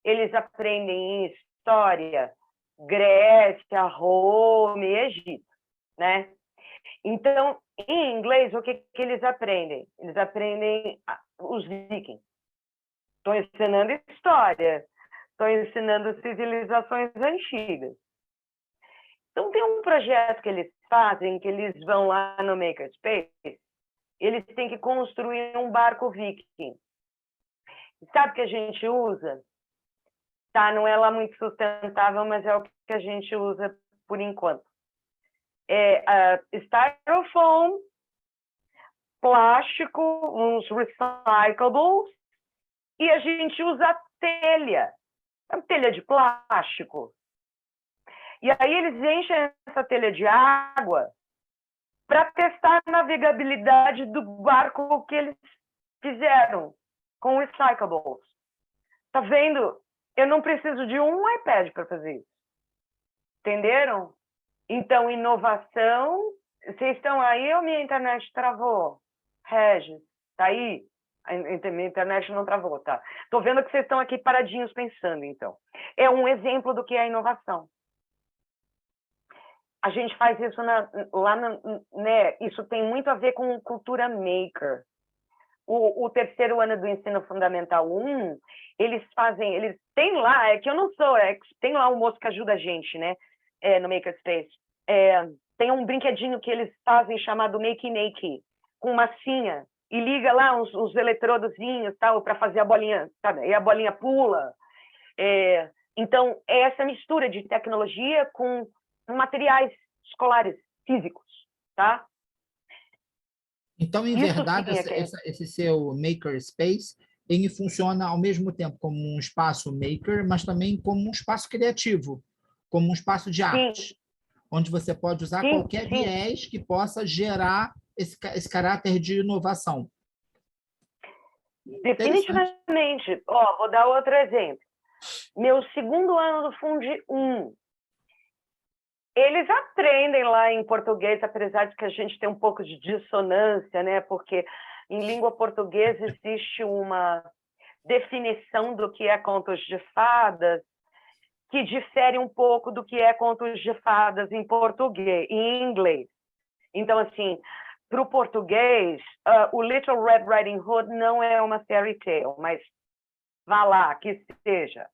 eles aprendem história, Grécia, Roma e Egito, né? Então, em inglês, o que eles aprendem? Eles aprendem os vikings. Estou ensinando história, estou ensinando civilizações antigas. Então, tem um projeto que eles fazem, que eles vão lá no Makerspace, eles têm que construir um barco viking. Sabe o que a gente usa? Tá, não é lá muito sustentável, mas é o que a gente usa por enquanto. Styrofoam, plástico, uns recyclables, e a gente usa telha, telha de plástico. E aí eles enchem essa telha de água para testar a navegabilidade do barco que eles fizeram com recyclables. Tá vendo? Eu não preciso de um iPad para fazer isso. Entenderam? Então, inovação Vocês estão aí ou minha internet travou? Regis, tá aí? Minha internet não travou, tá? Tô vendo que vocês estão aqui paradinhos pensando, então. É um exemplo do que é inovação. A gente faz isso né? Isso tem muito a ver com cultura maker. O terceiro ano do ensino fundamental 1, eles têm lá, é que eu não sou, tem lá um moço que ajuda a gente, né? No Makerspace. Tem um brinquedinho que eles fazem chamado Make Make, com massinha, e liga lá uns eletrodozinhos, tal, para fazer a bolinha, sabe? E a bolinha pula. Então, é essa mistura de tecnologia com materiais escolares, físicos, tá? Então, em verdade, esse seu makerspace, ele funciona ao mesmo tempo como um espaço maker, mas também como um espaço criativo, como um espaço de arte, onde você pode usar qualquer viés que possa gerar esse caráter de inovação. Definitivamente. Vou dar outro exemplo. Meu segundo ano do Fundi 1, eles aprendem lá em português, apesar de que a gente tem um pouco de dissonância, né? Porque em língua portuguesa existe uma definição do que é contos de fadas que difere um pouco do que é contos de fadas em português, em inglês. Então, assim, para o português, o Little Red Riding Hood não é uma fairy tale, mas vá lá, que seja.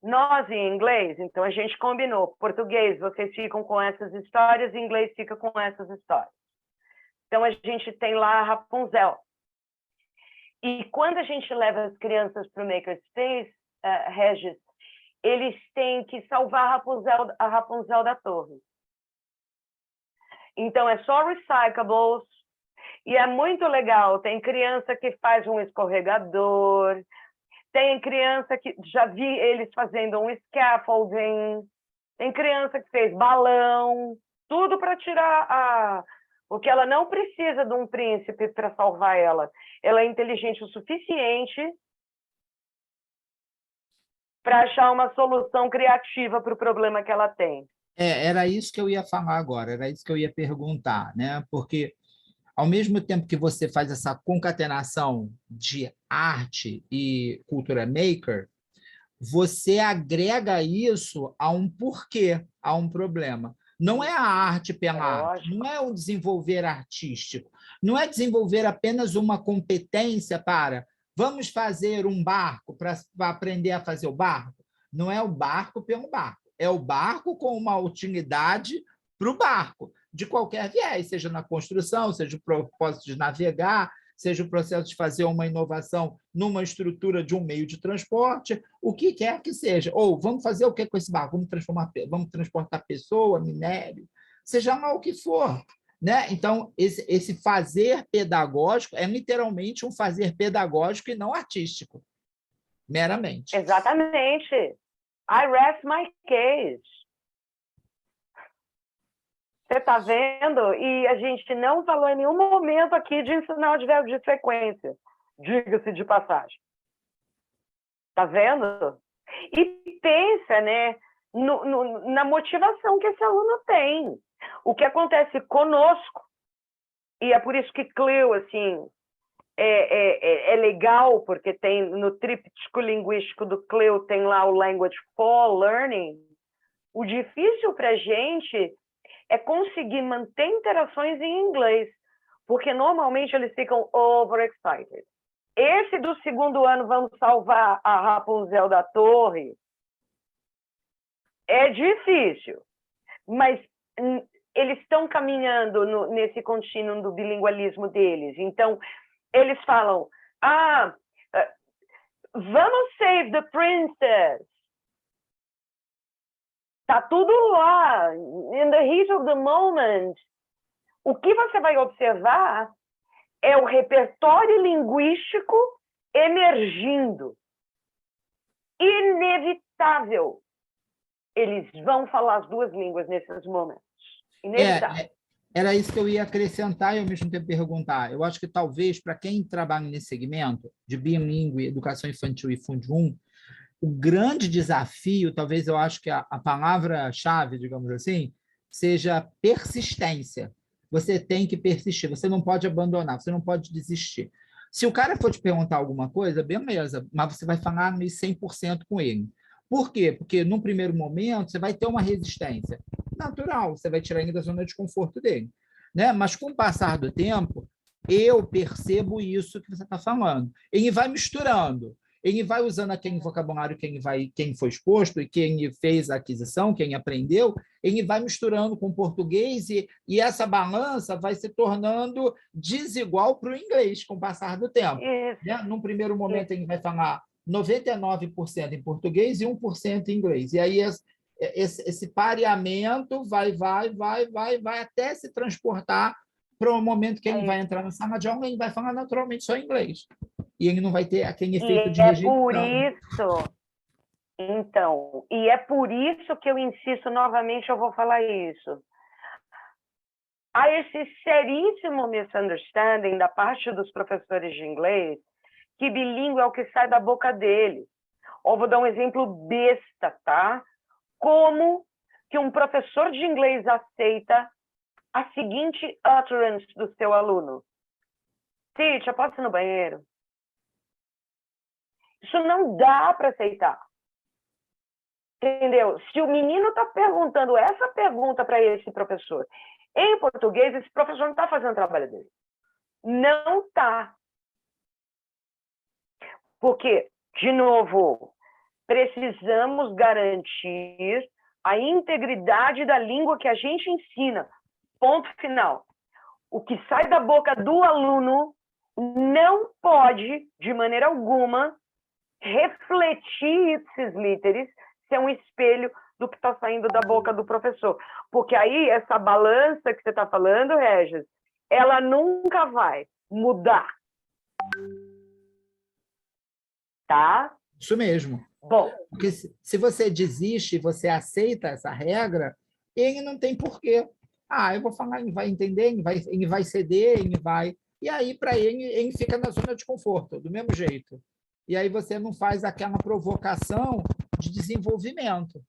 Nós, em inglês, então a gente combinou. Português, vocês ficam com essas histórias, em inglês fica com essas histórias. Então, a gente tem lá a Rapunzel. E quando a gente leva as crianças para o Makerspace, Regis, eles têm que salvar a Rapunzel da torre. Então, é só recyclables, e é muito legal. Tem criança que faz um escorregador, tem criança que já vi eles fazendo um scaffolding, tem criança que fez balão, tudo para tirar porque ela não precisa de um príncipe para salvar ela. Ela é inteligente o suficiente para achar uma solução criativa para o problema que ela tem. Era isso que eu ia falar agora, era isso que eu ia perguntar, né? Porque ao mesmo tempo que você faz essa concatenação de arte e cultura maker, você agrega isso a um porquê, a um problema. Não é a arte pela arte, não é o desenvolver artístico, não é desenvolver apenas uma competência para vamos fazer um barco para aprender a fazer o barco. Não é o barco pelo barco, é o barco com uma utilidade para o barco, de qualquer viés, seja na construção, seja o propósito de navegar, seja o processo de fazer uma inovação numa estrutura de um meio de transporte, o que quer que seja. Ou vamos fazer o que com esse barco? Vamos transportar pessoa, minério, seja lá o que for. Né? Então, esse fazer pedagógico é literalmente um fazer pedagógico e não artístico, meramente. Exatamente. I rest my case. Você está vendo? E a gente não falou em nenhum momento aqui de ensinar o advérbio de frequência. Diga-se de passagem. Está vendo? E pensa, né, na motivação que esse aluno tem. O que acontece conosco, e é por isso que Clio, assim, é legal, porque tem no tríptico linguístico do Clio, tem lá o Language for Learning. O difícil para a gente é conseguir manter interações em inglês, porque normalmente eles ficam overexcited. Esse do segundo ano, vamos salvar a Rapunzel da torre, é difícil, mas eles estão caminhando nesse contínuo do bilingualismo deles. Então, eles falam, vamos save the princess. Está tudo lá, in the heat of the moment. O que você vai observar é o repertório linguístico emergindo. Inevitável. Eles vão falar as duas línguas nesses momentos. Inevitável. Era isso que eu ia acrescentar e ao mesmo tempo perguntar. Eu acho que talvez, para quem trabalha nesse segmento de bilingue, educação infantil e Fundi 1, o grande desafio, talvez eu acho que a palavra-chave, digamos assim, seja persistência. Você tem que persistir, você não pode abandonar, você não pode desistir. Se o cara for te perguntar alguma coisa, beleza, mas você vai falar 100% com ele. Por quê? Porque, num primeiro momento, você vai ter uma resistência natural, você vai tirar ele da zona de conforto dele. Né? Mas, com o passar do tempo, eu percebo isso que você está falando. Ele vai misturando, ele vai usando aquele vocabulário quem foi exposto e quem fez a aquisição, quem aprendeu, ele vai misturando com o português e essa balança vai se tornando desigual para o inglês com o passar do tempo. Né? Num primeiro momento, ele vai falar 99% em português e 1% em inglês. E aí esse pareamento vai até se transportar para o momento que ele vai entrar na sala de aula, ele vai falar naturalmente só inglês. E ele não vai ter aquele efeito de rejeição. Por isso, então, e é por isso que eu insisto novamente, eu vou falar isso. Há esse seríssimo misunderstanding da parte dos professores de inglês que bilíngue é o que sai da boca deles. Ou vou dar um exemplo besta, tá? Como que um professor de inglês aceita a seguinte utterance do seu aluno? Teacher, posso ir no banheiro? Isso não dá para aceitar. Entendeu? Se o menino está perguntando essa pergunta para esse professor em português, esse professor não está fazendo o trabalho dele. Não está. Porque, de novo, precisamos garantir a integridade da língua que a gente ensina. Ponto final. O que sai da boca do aluno não pode, de maneira alguma, refletir ipsis literis, ser um espelho do que está saindo da boca do professor. Porque aí, essa balança que você está falando, Regis, ela nunca vai mudar. Tá? Isso mesmo. Bom. Porque se você desiste, você aceita essa regra, ele não tem porquê. Eu vou falar, ele vai entender, ele vai ceder, ele vai... E aí, para ele fica na zona de conforto, do mesmo jeito. E aí você não faz aquela provocação de desenvolvimento,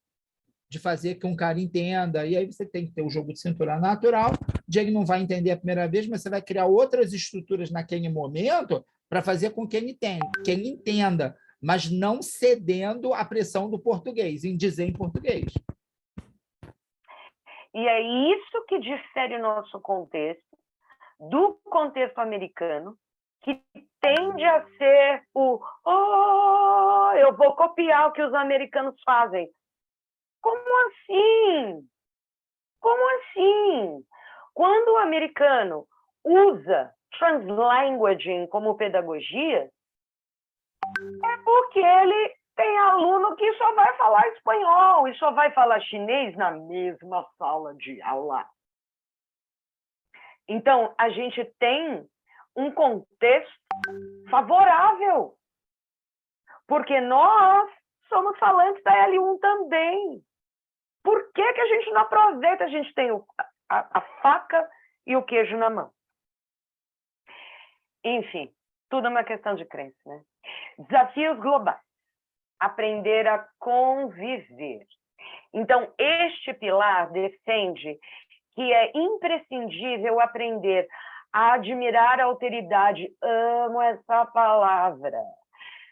de fazer que um cara entenda. E aí você tem que ter o jogo de cintura natural, de ele não vai entender a primeira vez, mas você vai criar outras estruturas naquele momento para fazer com que ele entenda, mas não cedendo à pressão do português, em dizer em português. E é isso que difere o nosso contexto do contexto americano, que tende a ser eu vou copiar o que os americanos fazem. Como assim? Como assim? Quando o americano usa translanguaging como pedagogia, é porque ele tem aluno que só vai falar espanhol e só vai falar chinês na mesma sala de aula. Então, a gente tem um contexto favorável, porque nós somos falantes da L1 também. Por que a gente não aproveita? A gente tem a faca e o queijo na mão. Enfim, tudo é uma questão de crença, né? Desafios globais. Aprender a conviver. Então, este pilar defende que é imprescindível aprender a admirar a alteridade. Amo essa palavra.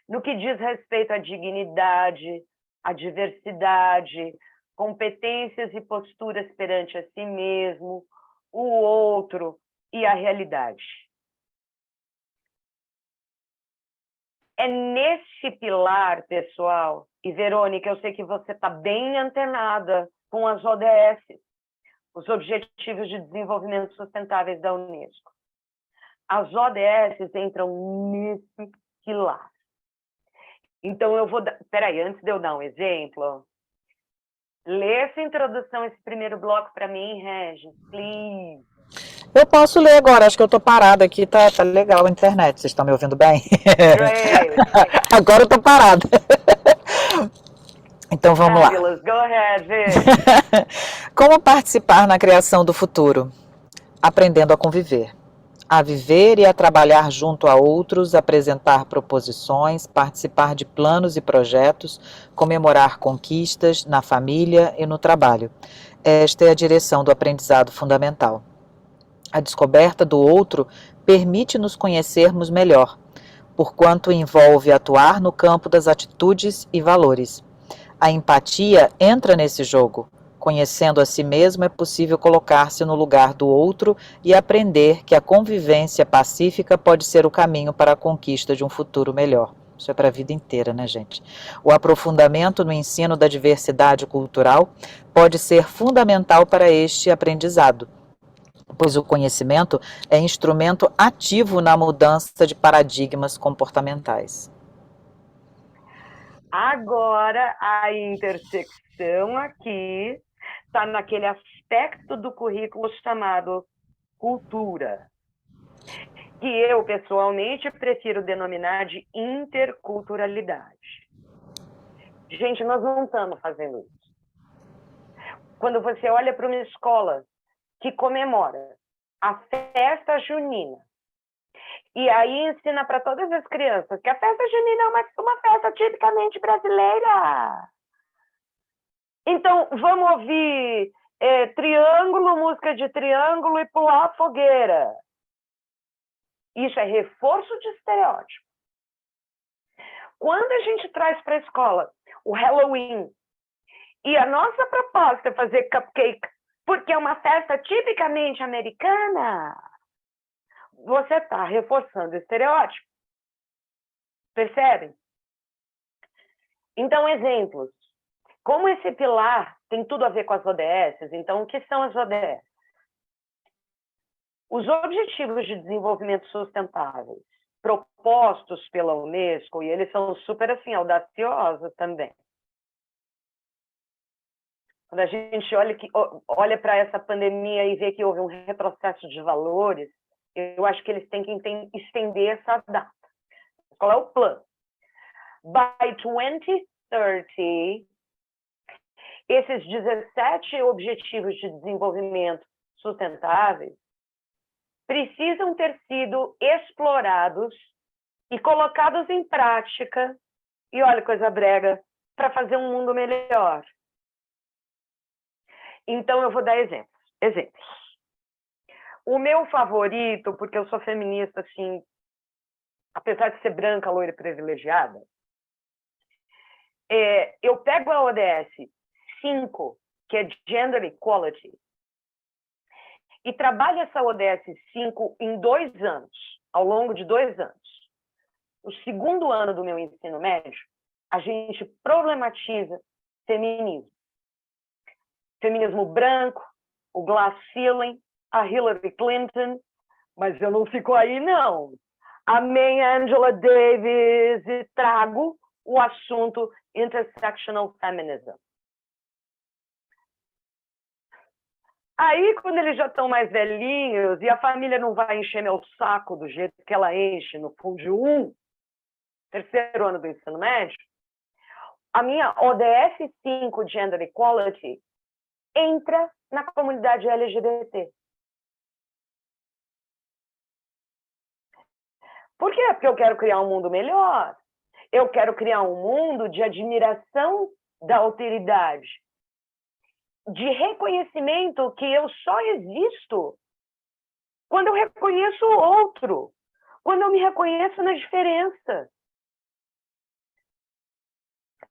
No que diz respeito à dignidade, à diversidade, competências e posturas perante a si mesmo, o outro e a realidade. É nesse pilar, pessoal, e Verônica, eu sei que você está bem antenada com as ODS, os Objetivos de Desenvolvimento Sustentáveis da Unesco. As ODS entram nesse pilar. Então, eu vou dar... Peraí, antes de eu dar um exemplo, lê essa introdução, esse primeiro bloco para mim, Regis, please. Eu posso ler agora, acho que eu estou parada aqui, tá legal a internet, vocês estão me ouvindo bem? Agora eu estou parada. Então vamos lá. Go ahead, Como participar na criação do futuro? Aprendendo a conviver. a viver e a trabalhar junto a outros, apresentar proposições, participar de planos e projetos, comemorar conquistas na família e no trabalho. Esta é a direção do aprendizado fundamental. A descoberta do outro permite nos conhecermos melhor, porquanto envolve atuar no campo das atitudes e valores. A empatia entra nesse jogo. Conhecendo a si mesmo, é possível colocar-se no lugar do outro e aprender que a convivência pacífica pode ser o caminho para a conquista de um futuro melhor. Isso é para a vida inteira, né, gente? O aprofundamento no ensino da diversidade cultural pode ser fundamental para este aprendizado, pois o conhecimento é instrumento ativo na mudança de paradigmas comportamentais. Agora, a intersecção aqui está naquele aspecto do currículo chamado cultura, que eu, pessoalmente, prefiro denominar de interculturalidade. Gente, nós não estamos fazendo isso. Quando você olha para uma escola que comemora a festa junina, e aí ensina para todas as crianças que a festa junina é uma festa tipicamente brasileira. Então, vamos ouvir triângulo, música de triângulo e pular fogueira. Isso é reforço de estereótipo. Quando a gente traz para a escola o Halloween e a nossa proposta é fazer cupcake porque é uma festa tipicamente americana, você está reforçando o estereótipo. Percebem? Então, exemplos. Como esse pilar tem tudo a ver com as ODS, então, o que são as ODS? Os Objetivos de Desenvolvimento Sustentáveis, propostos pela Unesco, e eles são super, assim, audaciosos também. Quando a gente olha para essa pandemia e vê que houve um retrocesso de valores, eu acho que eles têm que estender essa data. Qual é o plano? By 2030, esses 17 Objetivos de Desenvolvimento Sustentáveis precisam ter sido explorados e colocados em prática, e olha coisa brega, para fazer um mundo melhor. Então, eu vou dar exemplos. O meu favorito, porque eu sou feminista, assim, apesar de ser branca, loira e privilegiada, eu pego a ODS 5, que é Gender Equality, e trabalho essa ODS 5 em 2 anos, ao longo de 2 anos. O segundo ano do meu ensino médio, a gente problematiza feminismo. Feminismo branco, o glass ceiling, a Hillary Clinton, mas eu não fico aí, não. Amém, Angela Davis, e trago o assunto intersectional feminism. Aí, quando eles já estão mais velhinhos e a família não vai encher meu saco do jeito que ela enche no Fundo 1, terceiro ano do ensino médio, a minha ODS 5, Gender Equality, entra na comunidade LGBT. Por quê? Porque eu quero criar um mundo melhor. Eu quero criar um mundo de admiração da alteridade, de reconhecimento que eu só existo quando eu reconheço o outro, quando eu me reconheço na diferença.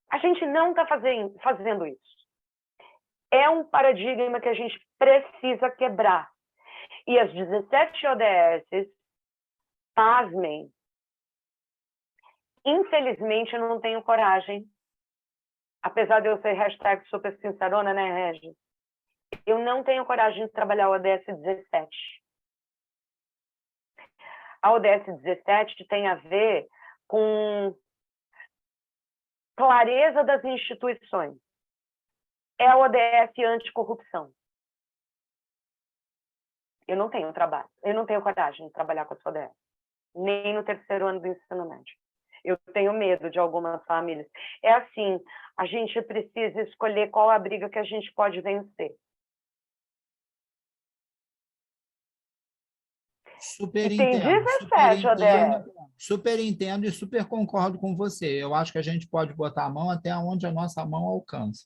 A gente não está fazendo isso. É um paradigma que a gente precisa quebrar. E as 17 ODS, pasmem, infelizmente eu não tenho coragem, apesar de eu ser hashtag super sincerona, né, Regis? Eu não tenho coragem de trabalhar o ODS 17. A ODS 17 tem a ver com clareza das instituições. É a ODS anticorrupção. Eu não tenho coragem de trabalhar com essa ODS, nem no terceiro ano do ensino médio. Eu tenho medo de algumas famílias. É assim, a gente precisa escolher qual a briga que a gente pode vencer. Super E tem entendo, 17 ODS. super entendo e super concordo com você. Eu acho que a gente pode botar a mão até onde a nossa mão alcança.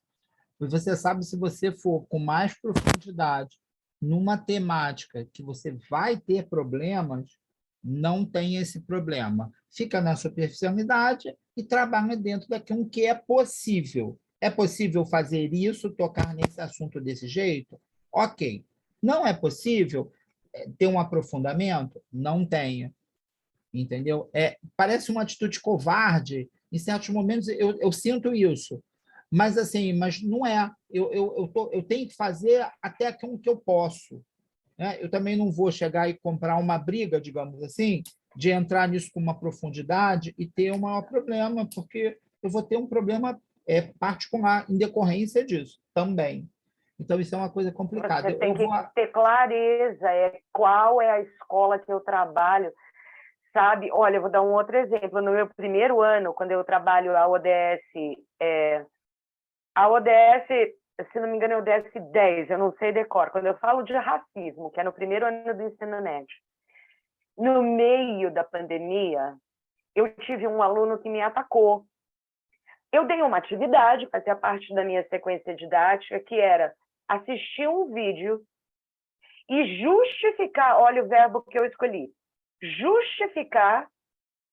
E você sabe, se você for com mais profundidade numa temática que você vai ter problemas, não tem esse problema. Fica na superficialidade e trabalha dentro daquilo que é possível. É possível fazer isso, tocar nesse assunto desse jeito? Ok. Não é possível ter um aprofundamento? Não tenha. Entendeu? Parece uma atitude covarde. Em certos momentos eu sinto isso. Mas assim, mas não é. Eu tenho que fazer até aquilo que eu posso, né? Eu também não vou chegar e comprar uma briga, digamos assim, de entrar nisso com uma profundidade e ter um maior problema, porque eu vou ter um problema particular em decorrência disso também. Então, isso é uma coisa complicada. Você tem que ter clareza, qual é a escola que eu trabalho, sabe? Olha, eu vou dar um outro exemplo. No meu primeiro ano, quando eu trabalho a ODS, se não me engano, é o ODS 10, eu não sei decor. Quando eu falo de racismo, que é no primeiro ano do ensino médio, no meio da pandemia, eu tive um aluno que me atacou. Eu dei uma atividade, fazia parte da minha sequência didática, que era assistir um vídeo e justificar, olha o verbo que eu escolhi, justificar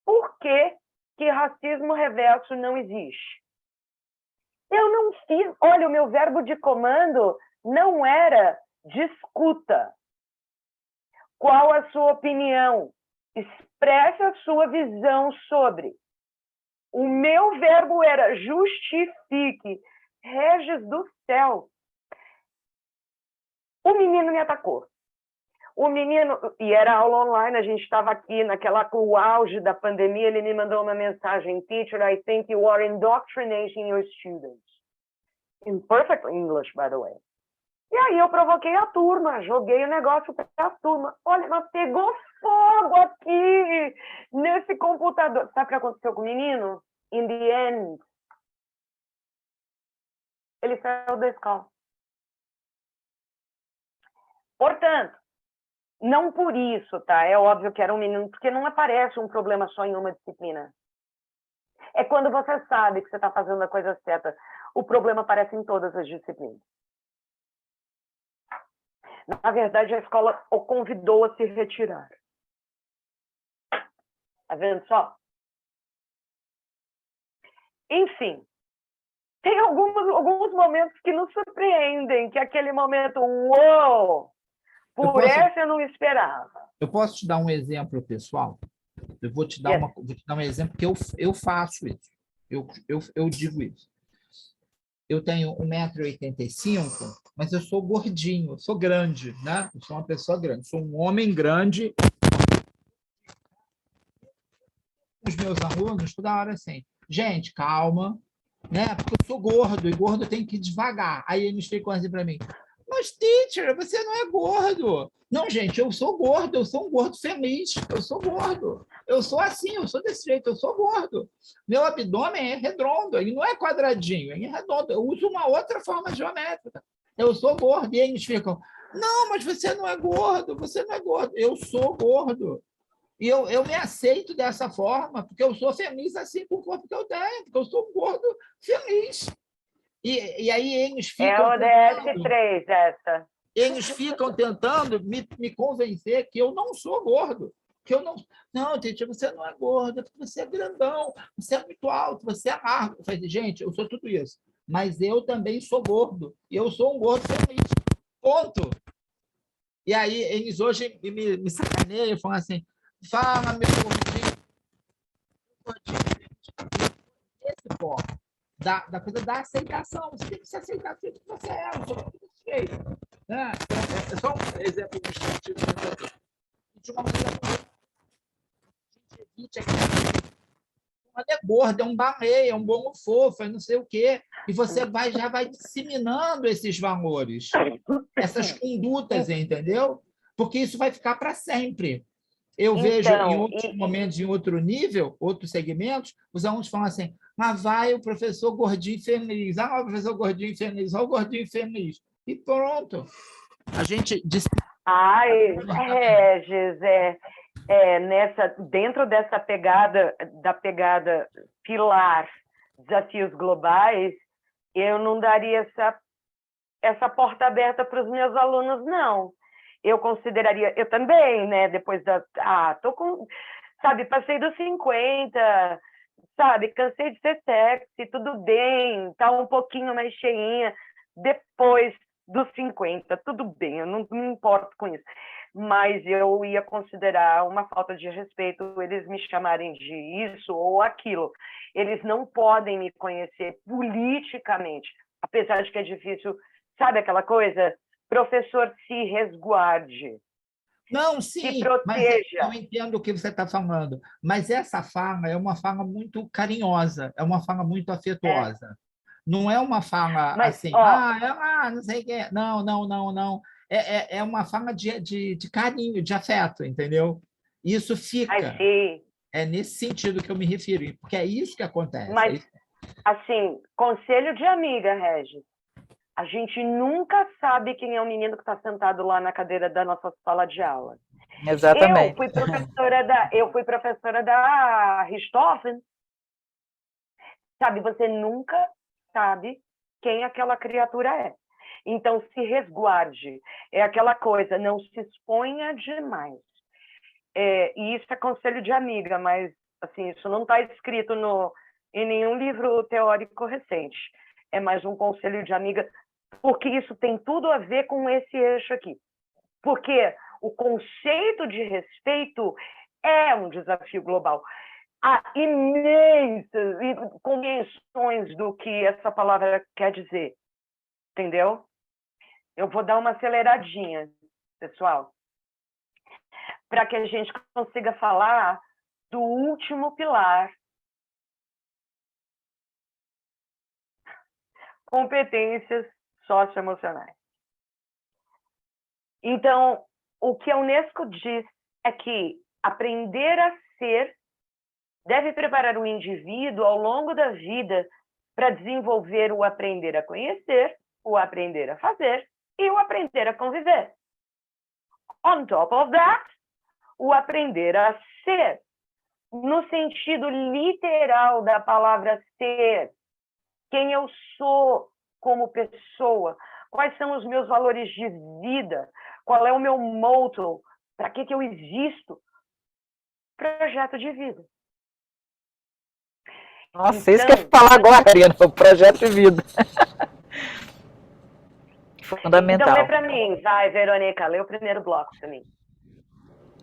por que racismo reverso não existe. Eu não fiz, olha, o meu verbo de comando não era discuta. Qual a sua opinião? Expresse a sua visão sobre. O meu verbo era justifique. Regis do céu. O menino me atacou. O menino, e era aula online, a gente estava aqui o auge da pandemia, ele me mandou uma mensagem: Teacher, I think you are indoctrinating your students. In perfect English, by the way. E aí eu provoquei a turma, joguei o negócio para a turma. Olha, mas pegou fogo aqui nesse computador. Sabe o que aconteceu com o menino? In the end, ele saiu da escola. Portanto, não por isso, tá? É óbvio que era um menino, porque não aparece um problema só em uma disciplina. É quando você sabe que você está fazendo a coisa certa. O problema aparece em todas as disciplinas. Na verdade, a escola o convidou a se retirar. Tá vendo só? Enfim, tem alguns momentos que nos surpreendem, que é aquele momento, uou! Essa eu não esperava. Eu posso te dar um exemplo pessoal? Eu vou te dar, vou te dar um exemplo que eu faço isso. Eu digo isso. Eu tenho 1,85 m, mas eu sou gordinho, eu sou grande, né? Eu sou uma pessoa grande, sou um homem grande. Os meus alunos, toda hora assim, gente, calma, né? Porque eu sou gordo, e gordo tem que ir devagar. Aí eles ficam assim para mim: mas, teacher, você não é gordo. Não, gente, eu sou gordo, eu sou um gordo feliz, eu sou gordo. Eu sou assim, eu sou desse jeito, eu sou gordo. Meu abdômen é redondo, ele não é quadradinho, ele é redondo. Eu uso uma outra forma geométrica. Eu sou gordo. E eles ficam: não, mas você não é gordo, você não é gordo. Eu sou gordo. E eu me aceito dessa forma, porque eu sou feliz assim com o corpo que eu tenho, porque eu sou um gordo feliz. E aí eles ficam... É o DS3, essa. Eles ficam tentando me convencer que eu não sou gordo. Que eu não... Não, gente, você não é gordo, você é grandão, você é muito alto, você é largo. Eu falei: gente, eu sou tudo isso. Mas eu também sou gordo. E eu sou um gordo feliz. Ponto. E aí eles hoje me sacaneiam, falam assim: fala, meu gordinho. Esse ponto da coisa da aceitação. Você tem que se aceitar do jeito que você é, não sou desse jeito. Né? É só um exemplo ilustrativo de uma maneira que a gente evite aqui. É gordo, é um baleia, é um bom fofo, é não sei o quê. E você já vai disseminando esses valores, essas condutas, entendeu? Porque isso vai ficar para sempre. Eu vejo em outros momentos, em outro nível, outros segmentos, os alunos falam assim: vai o professor gordinho feliz, o professor gordinho feliz, olha o gordinho feliz. E pronto. A gente Ai, Regis, dentro dessa pegada pilar desafios globais, eu não daria essa porta aberta para os meus alunos, não. Eu consideraria, eu também, né, depois tô com, sabe, passei dos 50, sabe, cansei de ser sexy, tudo bem, tá um pouquinho mais cheinha, depois dos 50, tudo bem, eu não me importo com isso. Mas eu ia considerar uma falta de respeito eles me chamarem de isso ou aquilo. Eles não podem me conhecer politicamente, apesar de que é difícil, sabe aquela coisa? Professor, se resguarde. Não, Se sim, mas proteja. eu entendo o que você está falando. Mas essa fala é uma fala muito carinhosa, é uma fala muito afetuosa. Não é uma fala Mas, assim, ó, não sei o quê. Não, não, não, não. É uma fala de carinho, de afeto, entendeu? Isso fica. sim, É nesse sentido que eu me refiro, porque é isso que acontece. mas, assim, conselho de amiga, Regis. A gente nunca sabe quem é o menino que está sentado lá na cadeira da nossa sala de aula. Eu Exatamente. fui professora da Richthofen, sabe? Você nunca sabe quem aquela criatura é. Então, se resguarde. É aquela coisa, não se exponha demais. E isso é conselho de amiga, mas assim, isso não está escrito em nenhum livro teórico recente. É mais um conselho de amiga, porque isso tem tudo a ver com esse eixo aqui. Porque o conceito de respeito é um desafio global. Há imensas convenções do que essa palavra quer dizer, entendeu? Eu vou dar uma aceleradinha, pessoal, para que a gente consiga falar do último pilar, competências socioemocionais. Então, o que a Unesco diz é que aprender a ser deve preparar o indivíduo ao longo da vida para desenvolver o aprender a conhecer, o aprender a fazer e o aprender a conviver. On top of that, o aprender a ser, no sentido literal da palavra ser, quem eu sou como pessoa, quais são os meus valores de vida, qual é o meu motto, para que eu existo, projeto de vida. Nossa, isso que eu ia falar agora, Ariana, o projeto de vida. Então, lê Fundamental. para mim, vai, Verônica, lê o primeiro bloco para mim.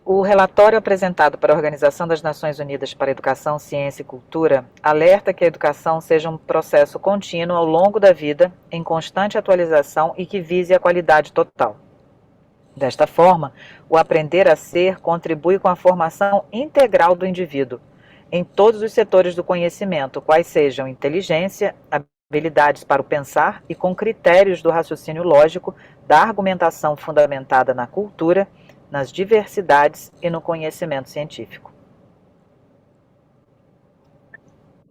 O relatório apresentado para a Organização das Nações Unidas para a Educação, Ciência e Cultura alerta que a educação seja um processo contínuo ao longo da vida, em constante atualização e que vise a qualidade total. Desta forma, o aprender a ser contribui com a formação integral do indivíduo, em todos os setores do conhecimento, quais sejam inteligência, habilidades para o pensar e com critérios do raciocínio lógico, da argumentação fundamentada na cultura, nas diversidades e no conhecimento científico.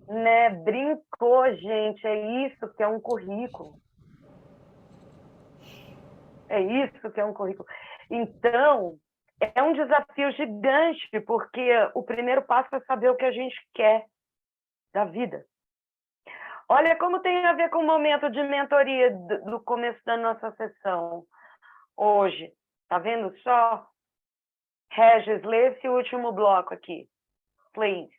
Né? Brincou, gente, é isso que é um currículo. É isso que é um currículo. Então, é um desafio gigante, porque o primeiro passo é saber o que a gente quer da vida. Olha como tem a ver com o momento de mentoria do começo da nossa sessão hoje. Tá vendo só? Regis, lê esse último bloco aqui. Please.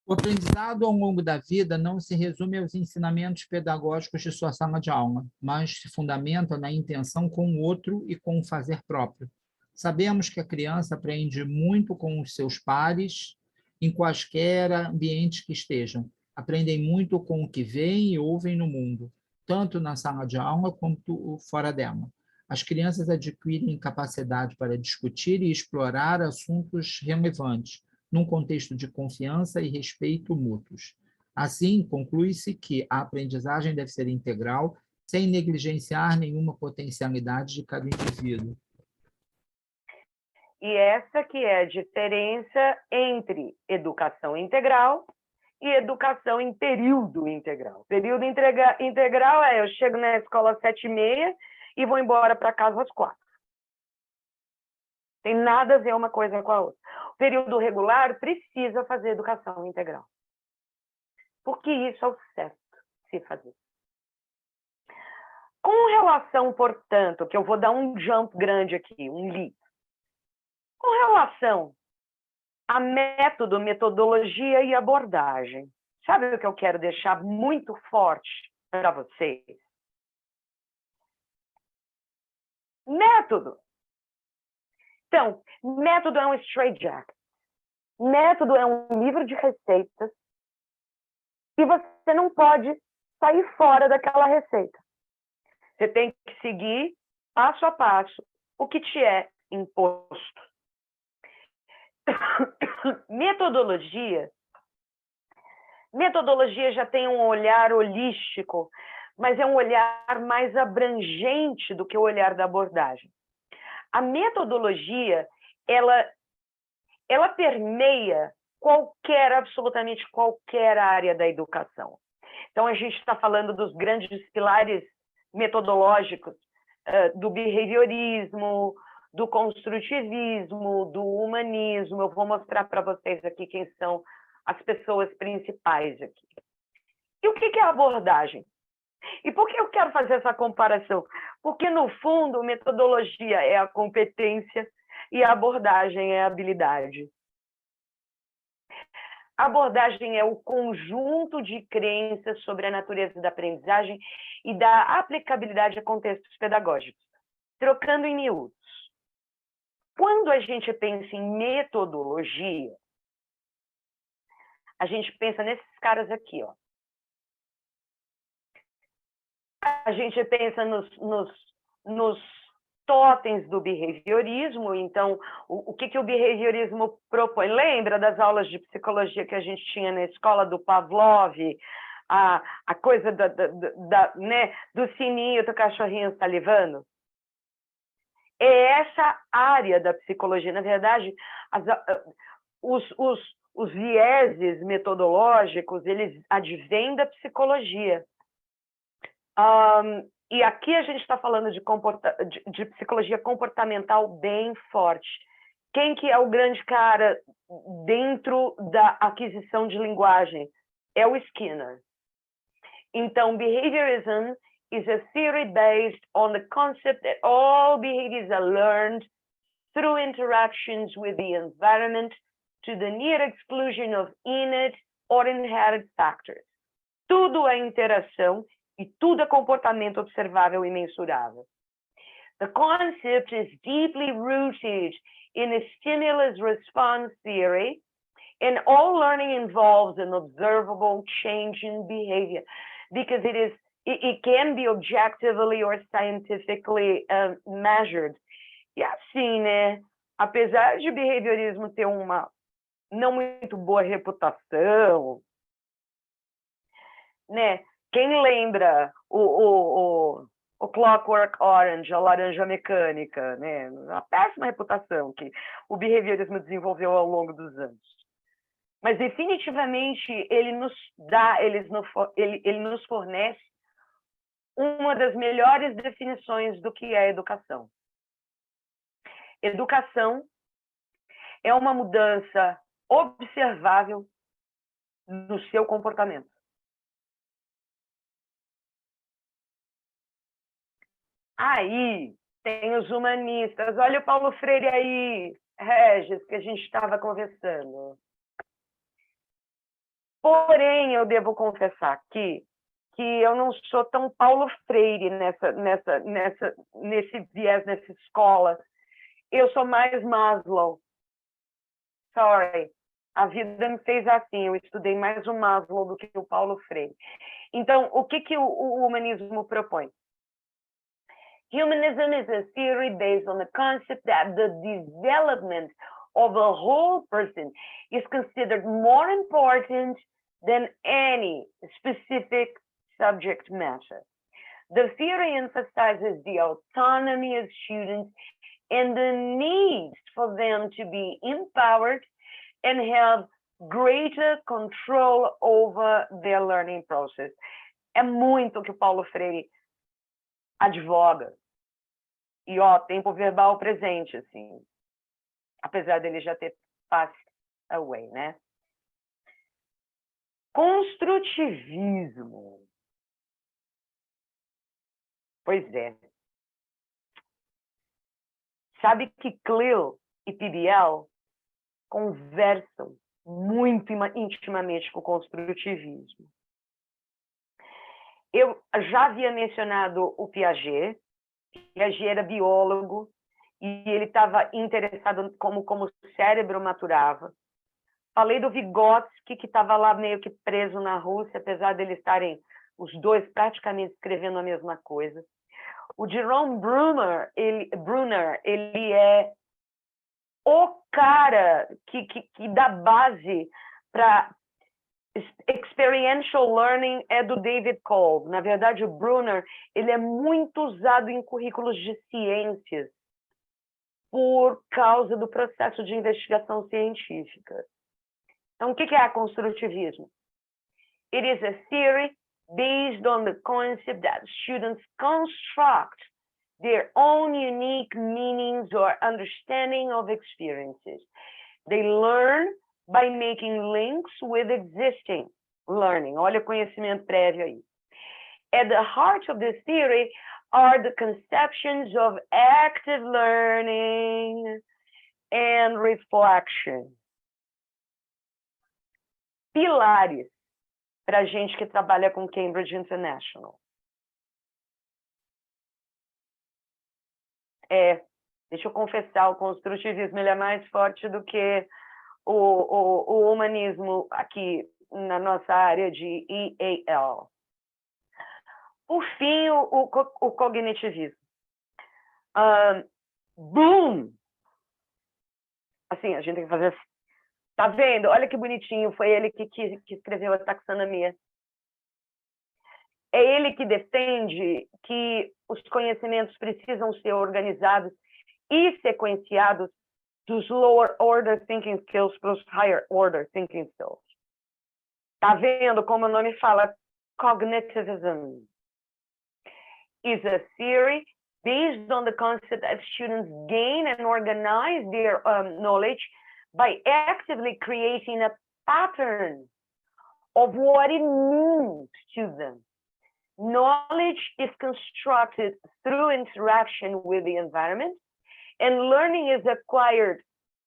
O aprendizado ao longo da vida não se resume aos ensinamentos pedagógicos de sua sala de aula, mas se fundamenta na intenção com o outro e com o fazer próprio. Sabemos que a criança aprende muito com os seus pares, em quaisquer ambientes que estejam. Aprendem muito com o que veem e ouvem no mundo, tanto na sala de aula quanto fora dela. As crianças adquirem capacidade para discutir e explorar assuntos relevantes, num contexto de confiança e respeito mútuos. Assim, conclui-se que a aprendizagem deve ser integral, sem negligenciar nenhuma potencialidade de cada indivíduo. E essa que é a diferença entre educação integral e educação em período integral. Período integral é, eu chego na escola às 7h30 e vou embora para casa às 4. Tem nada a ver uma coisa com a outra. O período regular precisa fazer educação integral. Porque isso é o certo se fazer. Com relação, portanto, que eu vou dar um jump grande aqui, um leap. Com relação a método, metodologia e abordagem, sabe o que eu quero deixar muito forte para vocês? Método. Então, método é um straitjacket. Método é um livro de receitas e você não pode sair fora daquela receita. Você tem que seguir passo a passo o que te é imposto. Metodologia já tem um olhar holístico, mas é um olhar mais abrangente do que o olhar da abordagem. A metodologia, ela permeia absolutamente qualquer área da educação. Então, a gente está falando dos grandes pilares metodológicos do behaviorismo, do construtivismo, do humanismo. Eu vou mostrar para vocês aqui quem são as pessoas principais aqui. E o que é a abordagem? E por que eu quero fazer essa comparação? Porque, no fundo, metodologia é a competência e a abordagem é a habilidade. A abordagem é o conjunto de crenças sobre a natureza da aprendizagem e da aplicabilidade a contextos pedagógicos. Trocando em miúdos. Quando a gente pensa em metodologia, a gente pensa nesses caras aqui, ó. A gente pensa nos totens do behaviorismo. Então, o que o behaviorismo propõe? Lembra das aulas de psicologia que a gente tinha na escola, do Pavlov, a coisa né, do sininho do cachorrinho salivando? É essa área da psicologia. Na verdade, os vieses metodológicos, eles advêm da psicologia. E aqui a gente está falando de psicologia comportamental bem forte. Quem que é o grande cara dentro da aquisição de linguagem? É o Skinner. Então, behaviorism is a theory based on the concept that all behaviors are learned through interactions with the environment to the near exclusion of innate or inherited factors. Tudo é interação e tudo é comportamento observável e mensurável. The concept is deeply rooted in a stimulus-response theory, and all learning involves an observable change in behavior, because it can be objectively or scientifically measured. E assim, né? Apesar de behaviorismo ter uma não muito boa reputação, né? Quem lembra o Clockwork Orange, a laranja mecânica, né? Uma péssima reputação que o behaviorismo desenvolveu ao longo dos anos. Mas definitivamente ele nos fornece uma das melhores definições do que é educação. Educação é uma mudança observável no seu comportamento. Aí tem os humanistas. Olha o Paulo Freire aí, Regis, que a gente estava conversando. Porém, eu devo confessar aqui que eu não sou tão Paulo Freire nesse viés, nessa escola. Eu sou mais Maslow. Sorry. A vida me fez assim. Eu estudei mais o Maslow do que o Paulo Freire. Então, o que o humanismo propõe? Humanism is a theory based on the concept that the development of a whole person is considered more important than any specific subject matter. The theory emphasizes the autonomy of students and the need for them to be empowered and have greater control over their learning process. É muito o que o Paulo Freire advoga. E, ó, tempo verbal presente, assim. Apesar dele já ter passed away, né? Construtivismo. Pois é. Sabe que CLIL e PBL conversam muito intimamente com o construtivismo. Eu já havia mencionado o Piaget. Piaget era biólogo e ele estava interessado como o cérebro maturava. Falei do Vygotsky, que estava lá meio que preso na Rússia, apesar de eles estarem os dois praticamente escrevendo a mesma coisa. O Jerome Bruner, ele é o cara que dá base para experiential learning é do David Kolb. Na verdade, o Bruner, ele é muito usado em currículos de ciências por causa do processo de investigação científica. Então, o que é construtivismo? It is a theory based on the concept that students construct their own unique meanings or understanding of experiences. They learn by making links with existing learning. Olha o conhecimento prévio aí. At the heart of this theory are the conceptions of active learning and reflection. Pilares para a gente que trabalha com Cambridge International. Deixa eu confessar, o construtivismo ele é mais forte do que o humanismo aqui na nossa área de EAL. Por fim, o cognitivismo. Bloom! Assim, a gente tem que fazer assim. Tá vendo? Olha que bonitinho, foi ele que escreveu a taxonomia. É ele que defende que os conhecimentos precisam ser organizados e sequenciados dos lower order thinking skills para os higher order thinking skills. Tá vendo como o nome fala? Cognitivism is a theory based on the concept that students gain and organize their knowledge by actively creating a pattern of what it means to them. Knowledge is constructed through interaction with the environment, and learning is acquired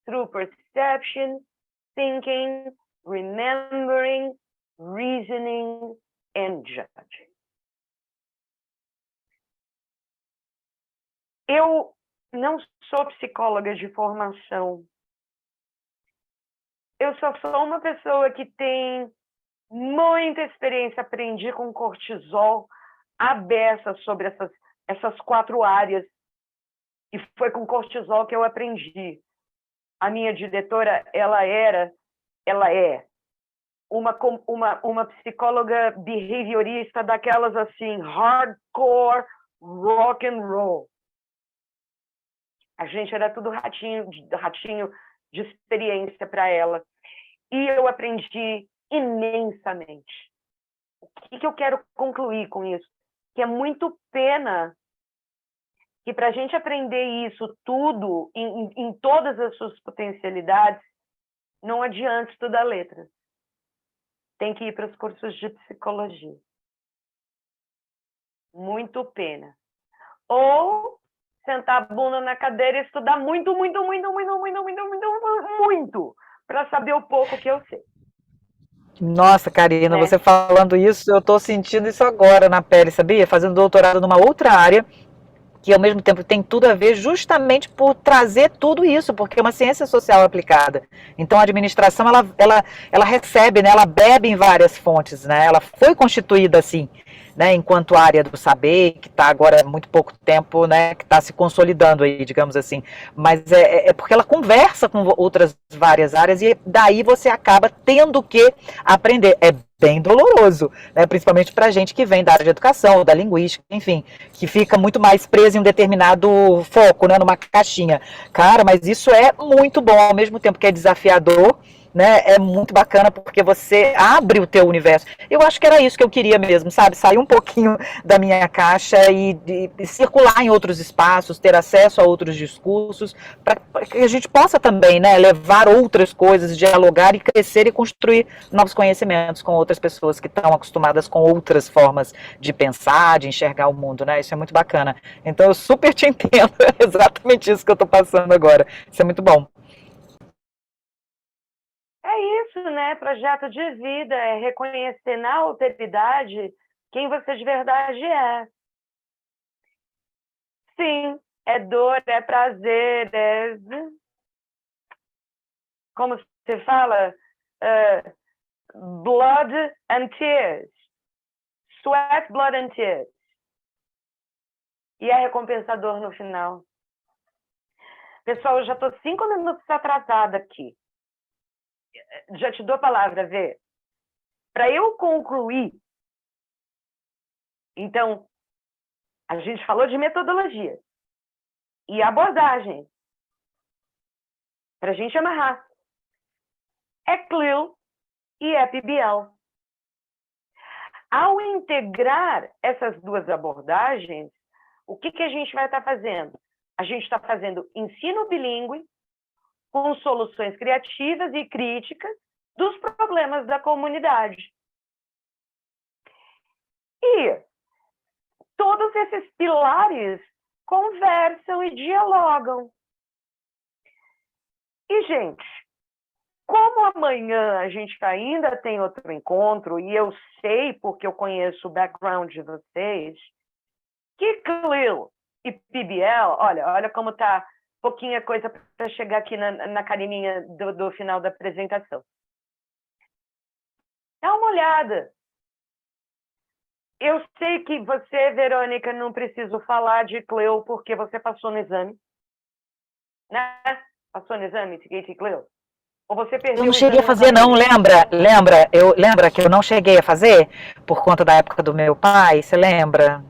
through perception, thinking, remembering, reasoning, and judging. Eu não sou psicóloga de formação. Eu só sou uma pessoa que tem muita experiência, aprendi com cortisol a beça sobre essas 4 áreas. E foi com cortisol que eu aprendi. A minha diretora, ela é uma psicóloga behaviorista daquelas assim, hardcore rock and roll. A gente era tudo ratinho de experiência para ela. E eu aprendi imensamente. O que eu quero concluir com isso? Que é muito pena que para a gente aprender isso tudo, em todas as suas potencialidades, não adianta estudar letras. Tem que ir para os cursos de psicologia. Muito pena. Ou sentar a bunda na cadeira e estudar muito, para saber o pouco que eu sei. Nossa, Karina, você falando isso, eu estou sentindo isso agora na pele, sabia? Fazendo doutorado numa outra área, que ao mesmo tempo tem tudo a ver justamente por trazer tudo isso, porque é uma ciência social aplicada. Então a administração, ela recebe, né, ela bebe em várias fontes, né? Ela foi constituída assim, né, enquanto área do saber, que está agora há muito pouco tempo, né, que está se consolidando aí, digamos assim, mas é porque ela conversa com outras várias áreas e daí você acaba tendo que aprender. É bem doloroso, né, principalmente para a gente que vem da área de educação, da linguística, enfim, que fica muito mais preso em um determinado foco, né, numa caixinha. Cara, mas isso é muito bom, ao mesmo tempo que é desafiador, né? É muito bacana porque você abre o teu universo. Eu acho que era isso que eu queria mesmo, sabe? Sair um pouquinho da minha caixa e circular em outros espaços, ter acesso a outros discursos, para que a gente possa também, né, levar outras coisas, dialogar e crescer e construir novos conhecimentos com outras pessoas que estão acostumadas com outras formas de pensar, de enxergar o mundo, né? Isso é muito bacana. Então eu super te entendo, é exatamente isso que eu estou passando agora. Isso é muito bom. É isso, né? Projeto de vida, é reconhecer na alteridade quem você de verdade é. Sim, é dor, é prazer, é... Como você fala? Blood and tears. Sweat, blood and tears. E é recompensador no final. Pessoal, eu já estou 5 minutos atrasada aqui. Já te dou a palavra, Vê. Para eu concluir, então, a gente falou de metodologia e abordagem. Para a gente amarrar. É CLIL e é PBL. Ao integrar essas duas abordagens, o que a gente vai estar fazendo? A gente está fazendo ensino bilíngue com soluções criativas e críticas dos problemas da comunidade. E todos esses pilares conversam e dialogam. E, gente, como amanhã a gente ainda tem outro encontro, e eu sei, porque eu conheço o background de vocês, que CLIL e PBL, olha como está pouquinha coisa para chegar aqui na academia do final da apresentação. Dá uma olhada. Eu sei que você, Verônica, não preciso falar de CLIL porque você passou no exame. Né? Passou no exame, de CLIL. Ou você perdeu Eu não o cheguei a exame fazer, não, novamente? lembra que eu não cheguei a fazer por conta da época do meu pai, você lembra?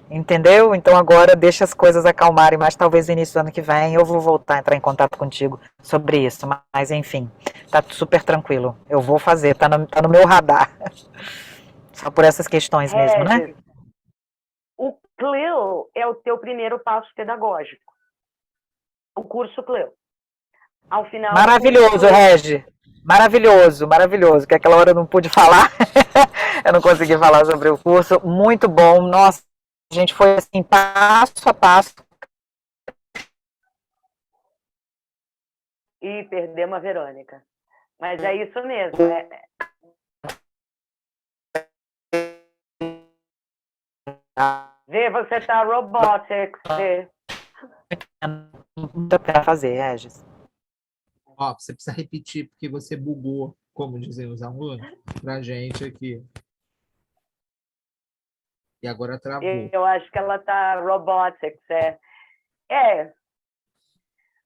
Entendeu? Então agora deixa as coisas acalmarem, mas talvez no início do ano que vem eu vou voltar a entrar em contato contigo sobre isso. Mas enfim, tá super tranquilo. Eu vou fazer, tá no meu radar. Só por essas questões mesmo, né? Regis, o CLIL é o teu primeiro passo pedagógico. O curso CLIL. Ao final do Maravilhoso, curso... Regi. Maravilhoso, maravilhoso. Que aquela hora eu não pude falar. Eu não consegui falar sobre o curso. Muito bom. Nossa, a gente foi assim, passo a passo. E perdemos a Verônica. Mas é isso mesmo. Vê, você tá robotics, Vê. Muito a pena fazer, Regis. Ó, você precisa repetir, porque você bugou, como dizem os alunos, para gente aqui. E agora travou. Eu acho que ela tá robotics,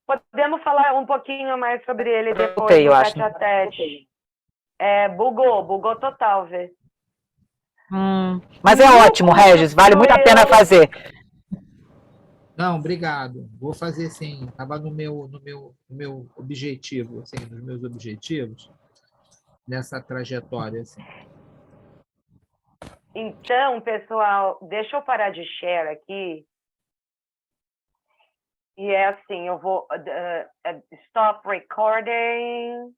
Podemos falar um pouquinho mais sobre ele depois Voltei, no eu acho. tete-a-tete. Bugou total, Vê. Mas é ótimo, Regis. Vale muito a pena fazer. Não, obrigado. Vou fazer sim. Estava no meu objetivo, assim, nos meus objetivos, nessa trajetória. Assim. Então, pessoal, deixa eu parar de share aqui. E é assim, eu vou... stop recording.